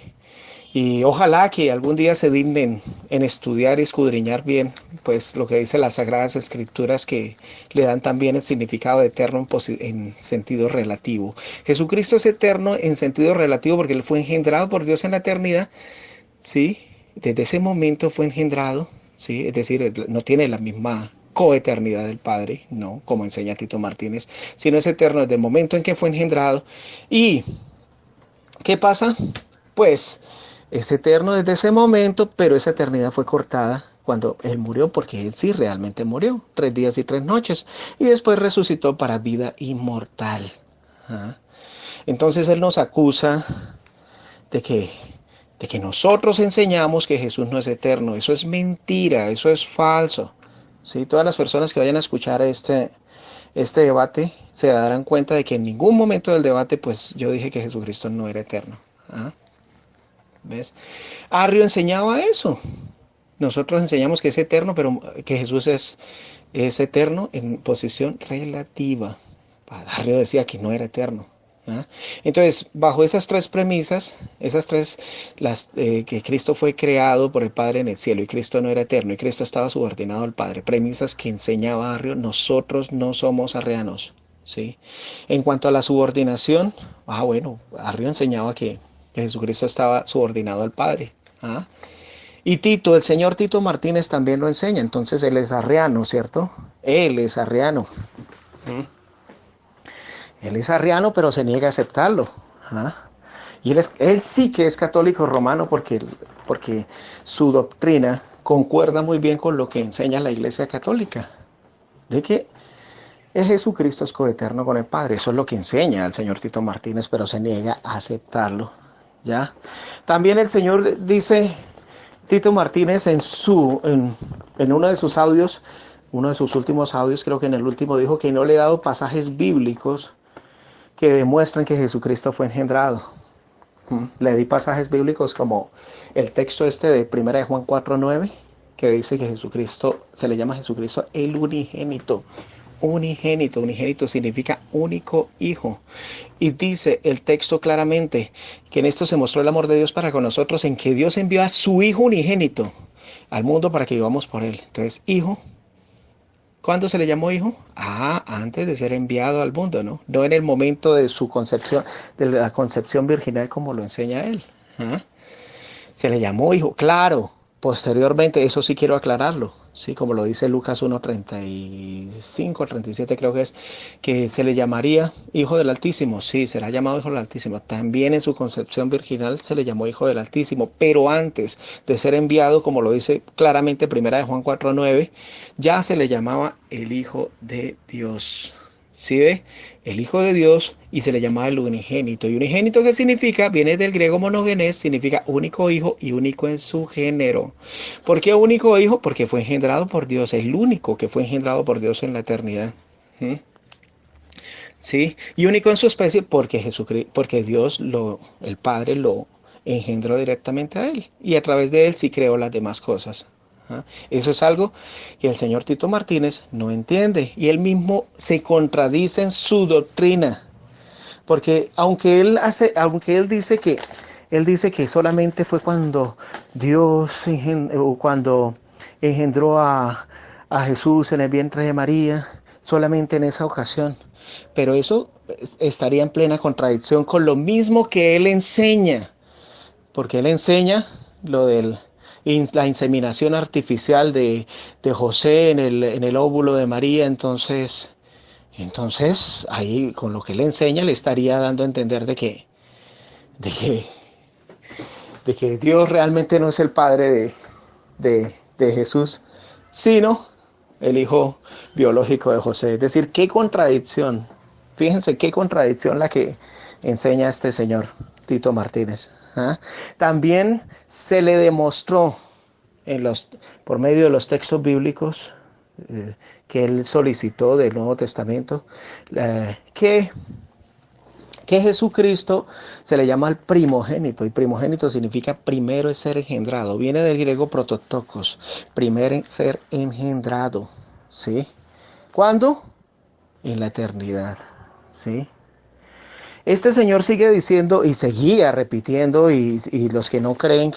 [SPEAKER 1] ojalá que algún día se dignen en estudiar y escudriñar bien pues lo que dice las Sagradas Escrituras, que le dan también el significado de eterno en sentido relativo. Jesucristo es eterno en sentido relativo porque él fue engendrado por Dios en la eternidad, ¿sí? Desde ese momento fue engendrado, ¿sí? Es decir, no tiene la misma coeternidad del Padre, no, como enseña Tito Martínez, sino es eterno desde el momento en que fue engendrado. ¿Y qué pasa? Pues es eterno desde ese momento, pero esa eternidad fue cortada cuando él murió, porque él sí realmente murió, 3 días y 3 noches, y después resucitó para vida inmortal. Entonces él nos acusa de que nosotros enseñamos que Jesús no es eterno. Eso es mentira, eso es falso. ¿Sí? Todas las personas que vayan a escuchar este debate se darán cuenta de que en ningún momento del debate pues yo dije que Jesucristo no era eterno. ¿Ves? Arrio enseñaba eso. Nosotros enseñamos que es eterno, pero que Jesús es eterno en posición relativa. Arrio decía que no era eterno. Entonces, bajo esas tres premisas, que Cristo fue creado por el Padre en el cielo y Cristo no era eterno y Cristo estaba subordinado al Padre, premisas que enseñaba Arrio, nosotros no somos arrianos, ¿sí? En cuanto a la subordinación, bueno, Arrio enseñaba que Jesucristo estaba subordinado al Padre. ¿Ah? Y Tito, el señor Tito Martínez también lo enseña, entonces él es arriano, ¿cierto? Él es arriano. Él es arriano, pero se niega a aceptarlo. ¿Ah? Y él sí que es católico romano porque su doctrina concuerda muy bien con lo que enseña la Iglesia Católica, de que el Jesucristo es coeterno con el Padre. Eso es lo que enseña el señor Tito Martínez, pero se niega a aceptarlo. ¿Ya? También el señor dice, Tito Martínez, en uno de sus audios, uno de sus últimos audios, creo que en el último, dijo que no le he dado pasajes bíblicos que demuestran que Jesucristo fue engendrado. Le di pasajes bíblicos como el texto este de 1 de Juan 4:9, que dice que Jesucristo, se le llama a Jesucristo el unigénito. Unigénito, unigénito significa único hijo. Y dice el texto claramente que en esto se mostró el amor de Dios para con nosotros, en que Dios envió a su hijo unigénito al mundo para que vivamos por él. Entonces, hijo, ¿cuándo se le llamó hijo? Antes de ser enviado al mundo, ¿no? No en el momento de su concepción, de la concepción virginal como lo enseña él. ¿Ah? Se le llamó hijo, claro. Posteriormente, eso sí quiero aclararlo, sí, como lo dice Lucas 1:35, 37 creo que se le llamaría hijo del Altísimo. Sí, será llamado hijo del Altísimo. También en su concepción virginal se le llamó hijo del Altísimo, pero antes de ser enviado, como lo dice claramente 1 de Juan 4:9, ya se le llamaba el Hijo de Dios. ¿Sí ve? El Hijo de Dios, y se le llamaba el unigénito. ¿Y unigénito qué significa? Viene del griego monogenes, significa único hijo y único en su género. ¿Por qué único hijo? Porque fue engendrado por Dios, el único que fue engendrado por Dios en la eternidad. ¿Sí? Y único en su especie porque porque Dios, el Padre, lo engendró directamente a él. Y a través de él sí creó las demás cosas. Eso es algo que el señor Tito Martínez no entiende, y él mismo se contradice en su doctrina, porque aunque él dice que solamente fue cuando Dios cuando engendró a Jesús en el vientre de María, solamente en esa ocasión, pero eso estaría en plena contradicción con lo mismo que él enseña, porque él enseña lo de la inseminación artificial de José en el óvulo de María. Entonces ahí con lo que él enseña le estaría dando a entender de que, de que Dios realmente no es el Padre de Jesús, sino el hijo biológico de José. Es decir, qué contradicción. Fíjense qué contradicción la que enseña este señor Tito Martínez. También se le demostró por medio de los textos bíblicos que él solicitó del Nuevo Testamento, que Jesucristo se le llama el primogénito, y primogénito significa primero en ser engendrado. Viene del griego prototokos, primero en ser engendrado. ¿Sí? ¿Cuándo? En la eternidad. ¿Sí? Este señor sigue diciendo y seguía repitiendo, y los que no creen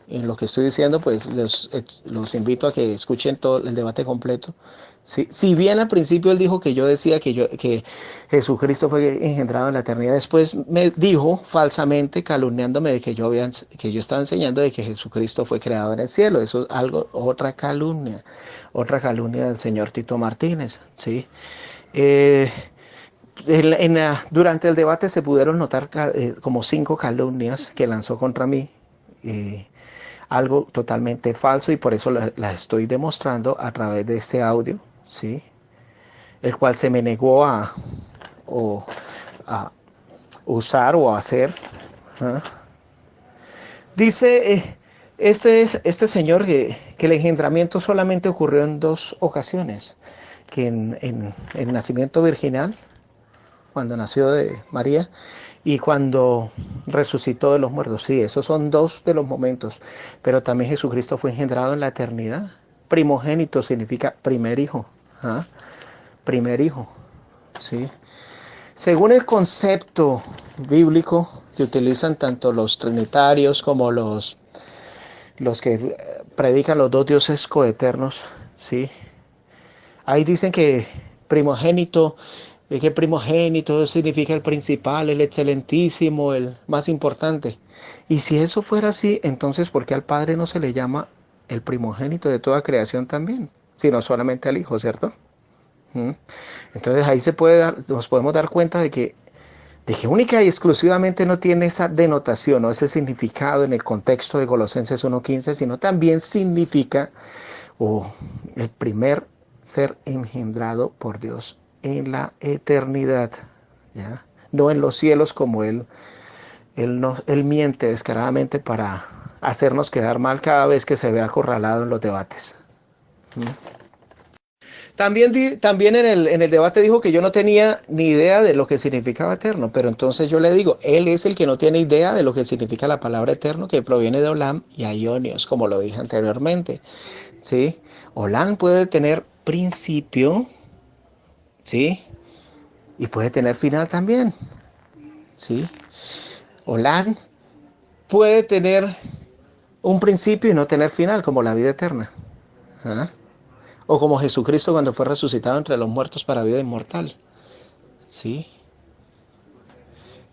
[SPEAKER 1] en lo que estoy diciendo, pues los invito a que escuchen todo el debate completo. ¿Sí? Si bien al principio él dijo que yo decía que Jesucristo fue engendrado en la eternidad, después me dijo falsamente, calumniándome, de que yo estaba enseñando de que Jesucristo fue creado en el cielo. Eso es otra calumnia del señor Tito Martínez. ¿Sí? Durante el debate se pudieron notar como 5 calumnias que lanzó contra mí, algo totalmente falso, y por eso las estoy demostrando a través de este audio, ¿sí? El cual se me negó a usar o a hacer. Dice este señor que el engendramiento solamente ocurrió en 2 ocasiones, que en el nacimiento virginal, cuando nació de María, y cuando resucitó de los muertos. Sí, esos son 2 de los momentos, pero también Jesucristo fue engendrado en la eternidad. Primogénito significa primer hijo. Primer hijo, ¿sí? Según el concepto bíblico que utilizan tanto los trinitarios como los que predican los 2 dioses coeternos, ¿sí? Ahí dicen que primogénito Es que primogénito significa el principal, el excelentísimo, el más importante. Y si eso fuera así, entonces ¿por qué al Padre no se le llama el primogénito de toda creación también? Sino solamente al Hijo, ¿cierto? ¿Mm? Entonces ahí nos podemos dar cuenta de que única y exclusivamente no tiene esa denotación o ese significado en el contexto de Colosenses 1.15, sino también significa el primer ser engendrado por Dios en la eternidad, ¿ya? No en los cielos como él miente descaradamente para hacernos quedar mal cada vez que se ve acorralado en los debates. ¿Mm? También en el debate dijo que yo no tenía ni idea de lo que significaba eterno, pero entonces yo le digo, él es el que no tiene idea de lo que significa la palabra eterno, que proviene de Olam y Aionios, como lo dije anteriormente, ¿sí? Olam puede tener principio, ¿sí? Y puede tener final también, ¿sí? Olam puede tener un principio y no tener final, como la vida eterna, ¿ah? O como Jesucristo cuando fue resucitado entre los muertos para vida inmortal, ¿sí?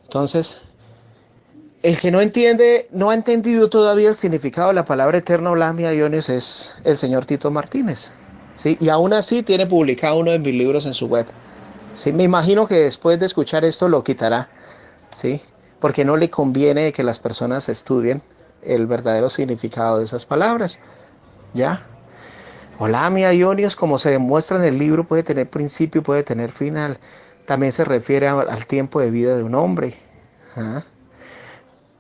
[SPEAKER 1] Entonces, el que no ha entendido todavía el significado de la palabra eterno, Olam y Aionios, es el señor Tito Martínez, ¿sí? Y aún así tiene publicado uno de mis libros en su web, ¿sí? Me imagino que después de escuchar esto lo quitará, ¿sí? Porque no le conviene que las personas estudien el verdadero significado de esas palabras, ¿ya? Olam y Aionios, como se demuestra en el libro, puede tener principio y puede tener final. También se refiere al tiempo de vida de un hombre, ¿ah?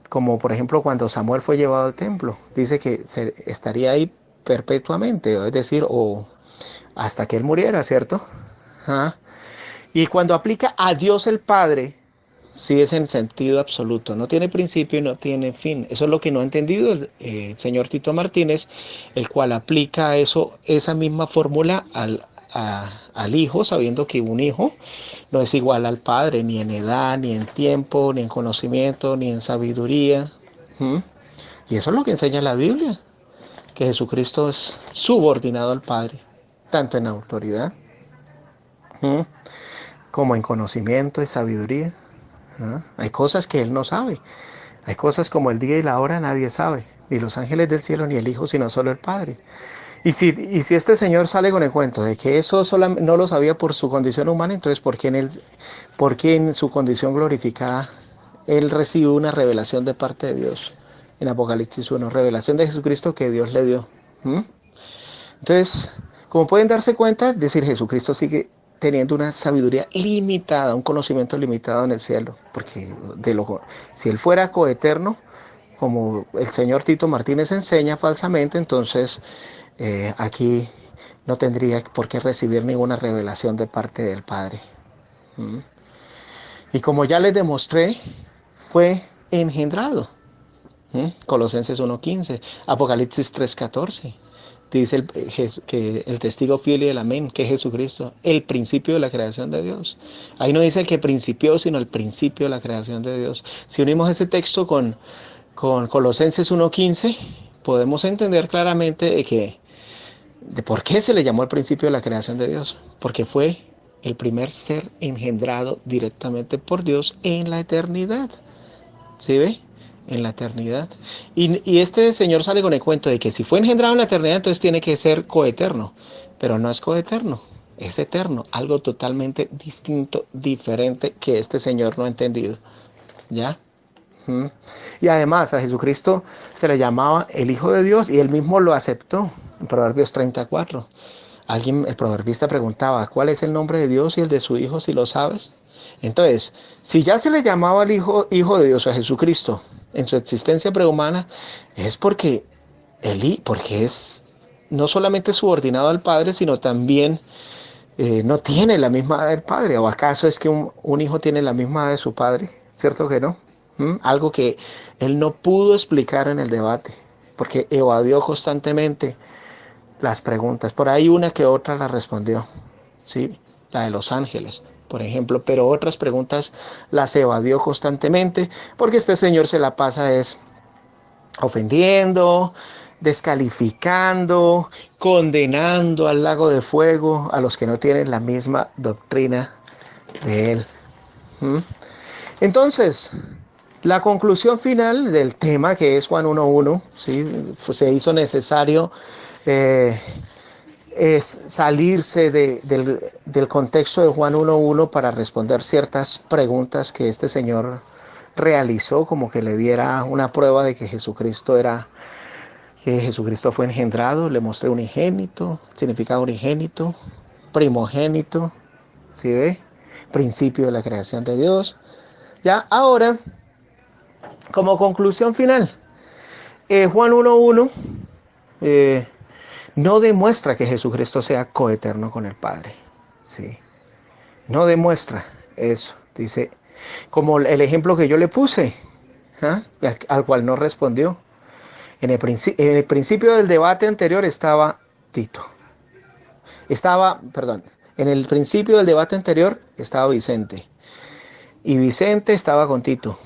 [SPEAKER 1] Como por ejemplo cuando Samuel fue llevado al templo, dice que estaría ahí perpetuamente, es decir, o hasta que él muriera, ¿cierto? ¿Ah? Y cuando aplica a Dios el Padre, sí es en sentido absoluto, no tiene principio y no tiene fin. Eso es lo que no ha entendido el señor Tito Martínez, el cual aplica esa misma fórmula al hijo, sabiendo que un hijo no es igual al padre, ni en edad, ni en tiempo, ni en conocimiento, ni en sabiduría. ¿Mm? Y eso es lo que enseña la Biblia, que Jesucristo es subordinado al Padre, tanto en autoridad, ¿mm?, como en conocimiento y sabiduría. ¿Ah? Hay cosas que Él no sabe. Hay cosas como el día y la hora nadie sabe, ni los ángeles del cielo, ni el Hijo, sino solo el Padre. Y si este señor sale con el cuento de que eso no lo sabía por su condición humana, entonces ¿por qué en su condición glorificada él recibe una revelación de parte de Dios? En Apocalipsis 1, revelación de Jesucristo que Dios le dio. ¿Mm? Entonces, como pueden darse cuenta, es decir, Jesucristo sigue teniendo una sabiduría limitada, un conocimiento limitado en el cielo, porque si él fuera coeterno, como el señor Tito Martínez enseña falsamente, entonces aquí no tendría por qué recibir ninguna revelación de parte del Padre. ¿Mm? Y como ya les demostré, fue engendrado. ¿Mm? Colosenses 1.15, Apocalipsis 3.14. Dice que el testigo fiel y el amén, que es Jesucristo, el principio de la creación de Dios. Ahí no dice el que principió, sino el principio de la creación de Dios. Si unimos ese texto con Colosenses 1.15, podemos entender claramente de por qué se le llamó el principio de la creación de Dios. Porque fue el primer ser engendrado directamente por Dios en la eternidad. ¿Sí ve? En la eternidad. Y este señor sale con el cuento de que si fue engendrado en la eternidad, entonces tiene que ser coeterno. Pero no es coeterno, es eterno. Algo totalmente distinto, diferente, que este señor no ha entendido. ¿Ya? Y además a Jesucristo se le llamaba el Hijo de Dios y él mismo lo aceptó en Proverbios 34. El proverbista preguntaba, ¿cuál es el nombre de Dios y el de su Hijo, si lo sabes? Entonces, si ya se le llamaba al Hijo de Dios a Jesucristo en su existencia prehumana, es porque es no solamente subordinado al Padre, sino también no tiene la misma edad del Padre. ¿O acaso es que un hijo tiene la misma edad de su padre? ¿Cierto que no? Algo que él no pudo explicar en el debate, porque evadió constantemente las preguntas. Por ahí una que otra la respondió, ¿sí? La de los ángeles, por ejemplo, pero otras preguntas las evadió constantemente, porque este señor se la pasa ofendiendo, descalificando, condenando al lago de fuego a los que no tienen la misma doctrina de él. ¿Mm? Entonces, la conclusión final del tema, que es Juan 1:1, ¿sí? Pues se hizo necesario es salirse del contexto de Juan 1:1 para responder ciertas preguntas que este señor realizó, como que le diera una prueba de que Jesucristo fue engendrado. Le mostré unigénito, significa unigénito, primogénito, ¿sí ve? Principio de la creación de Dios. Ya ahora, como conclusión final, Juan 1:1 no demuestra que Jesucristo sea coeterno con el Padre. ¿Sí? No demuestra eso. Dice, como el ejemplo que yo le puse, ¿ah? al cual no respondió. En el principio del debate anterior estaba Tito. En el principio del debate anterior estaba Vicente. Y Vicente estaba con Tito.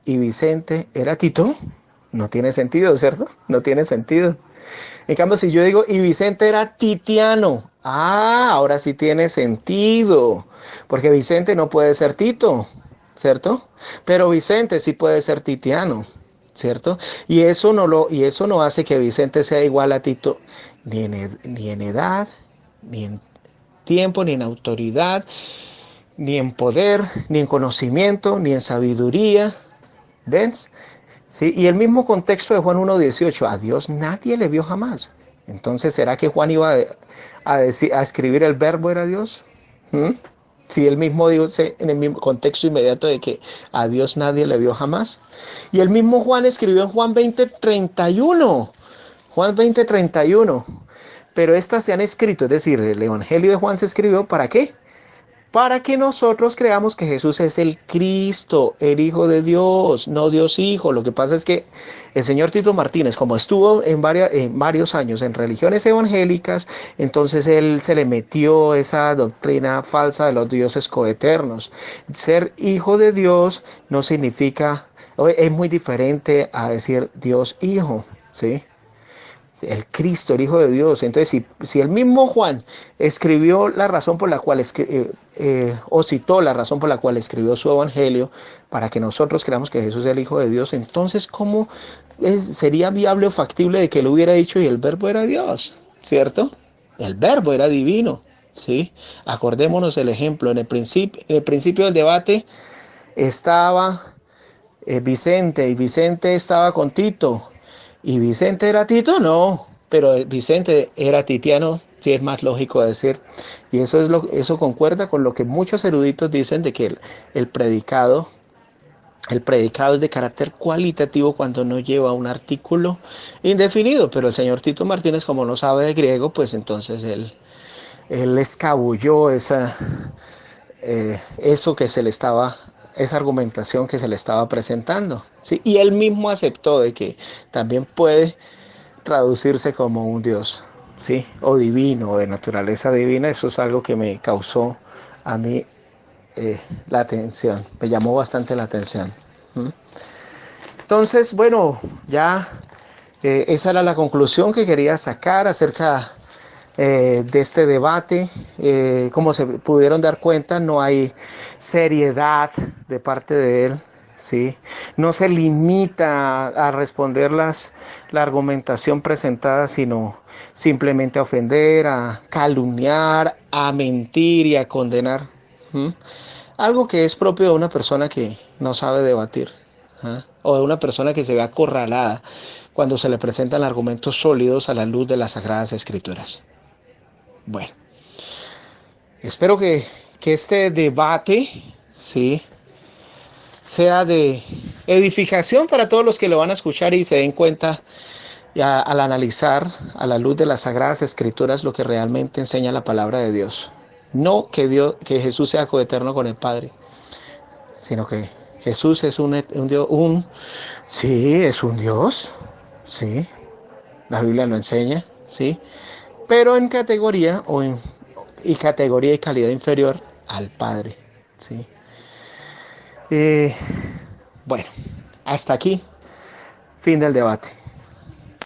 [SPEAKER 1] Y Vicente era Tito. No tiene sentido, ¿cierto? No tiene sentido. En cambio, si yo digo, y Vicente era titiano, ahora sí tiene sentido, porque Vicente no puede ser Tito, ¿cierto? Pero Vicente sí puede ser titiano, ¿cierto? Y eso no hace que Vicente sea igual a Tito, ni en edad, ni en tiempo, ni en autoridad, ni en poder, ni en conocimiento, ni en sabiduría. ¿Ven? ¿Sí? Y el mismo contexto de Juan 1:18, a Dios nadie le vio jamás. Entonces, ¿será que Juan iba a escribir el verbo era Dios? ¿Mm? Si él mismo dice en el mismo contexto inmediato de que a Dios nadie le vio jamás. Y el mismo Juan escribió en Juan 20:31. Juan 20:31. Pero estas se han escrito, es decir, el Evangelio de Juan se escribió ¿para qué? Para que nosotros creamos que Jesús es el Cristo, el Hijo de Dios, no Dios Hijo. Lo que pasa es que el señor Tito Martínez, como estuvo en varios años en religiones evangélicas, entonces él se le metió esa doctrina falsa de los dioses coeternos. Ser hijo de Dios no significa, es muy diferente a decir Dios Hijo, ¿sí? El Cristo, el Hijo de Dios. Entonces, si el mismo Juan escribió la razón por la cual o citó la razón por la cual escribió su evangelio, para que nosotros creamos que Jesús es el Hijo de Dios, entonces, ¿cómo sería viable o factible de que él hubiera dicho y el verbo era Dios? ¿Cierto? El verbo era divino, ¿sí? Acordémonos el ejemplo. En el principio del debate estaba Vicente, y Vicente estaba con Tito. ¿Y Vicente era Tito? No, pero Vicente era titiano, sí es más lógico decir. Y eso concuerda con lo que muchos eruditos dicen de que el predicado es de carácter cualitativo cuando no lleva un artículo indefinido. Pero el señor Tito Martínez, como no sabe de griego, pues entonces él escabulló esa argumentación que se le estaba presentando, ¿sí? Y él mismo aceptó de que también puede traducirse como un Dios, ¿sí? O divino, o de naturaleza divina. Eso es algo que me causó a mí la atención, me llamó bastante la atención. Entonces, bueno, ya esa era la conclusión que quería sacar acerca de este debate. Como se pudieron dar cuenta, no hay seriedad de parte de él, ¿sí? No se limita a responder la argumentación presentada, sino simplemente a ofender, a calumniar, a mentir y a condenar. Algo que es propio de una persona que no sabe debatir, o de una persona que se ve acorralada cuando se le presentan argumentos sólidos a la luz de las Sagradas Escrituras. Bueno, espero que este debate, ¿sí?, sea de edificación para todos los que lo van a escuchar y se den cuenta al analizar a la luz de las Sagradas Escrituras lo que realmente enseña la palabra de Dios. No que Jesús sea coeterno con el Padre, sino que Jesús es un Dios, sí, es un Dios, sí, la Biblia lo enseña, sí, pero en categoría categoría y calidad inferior al Padre, ¿sí? Bueno, hasta aquí, fin del debate.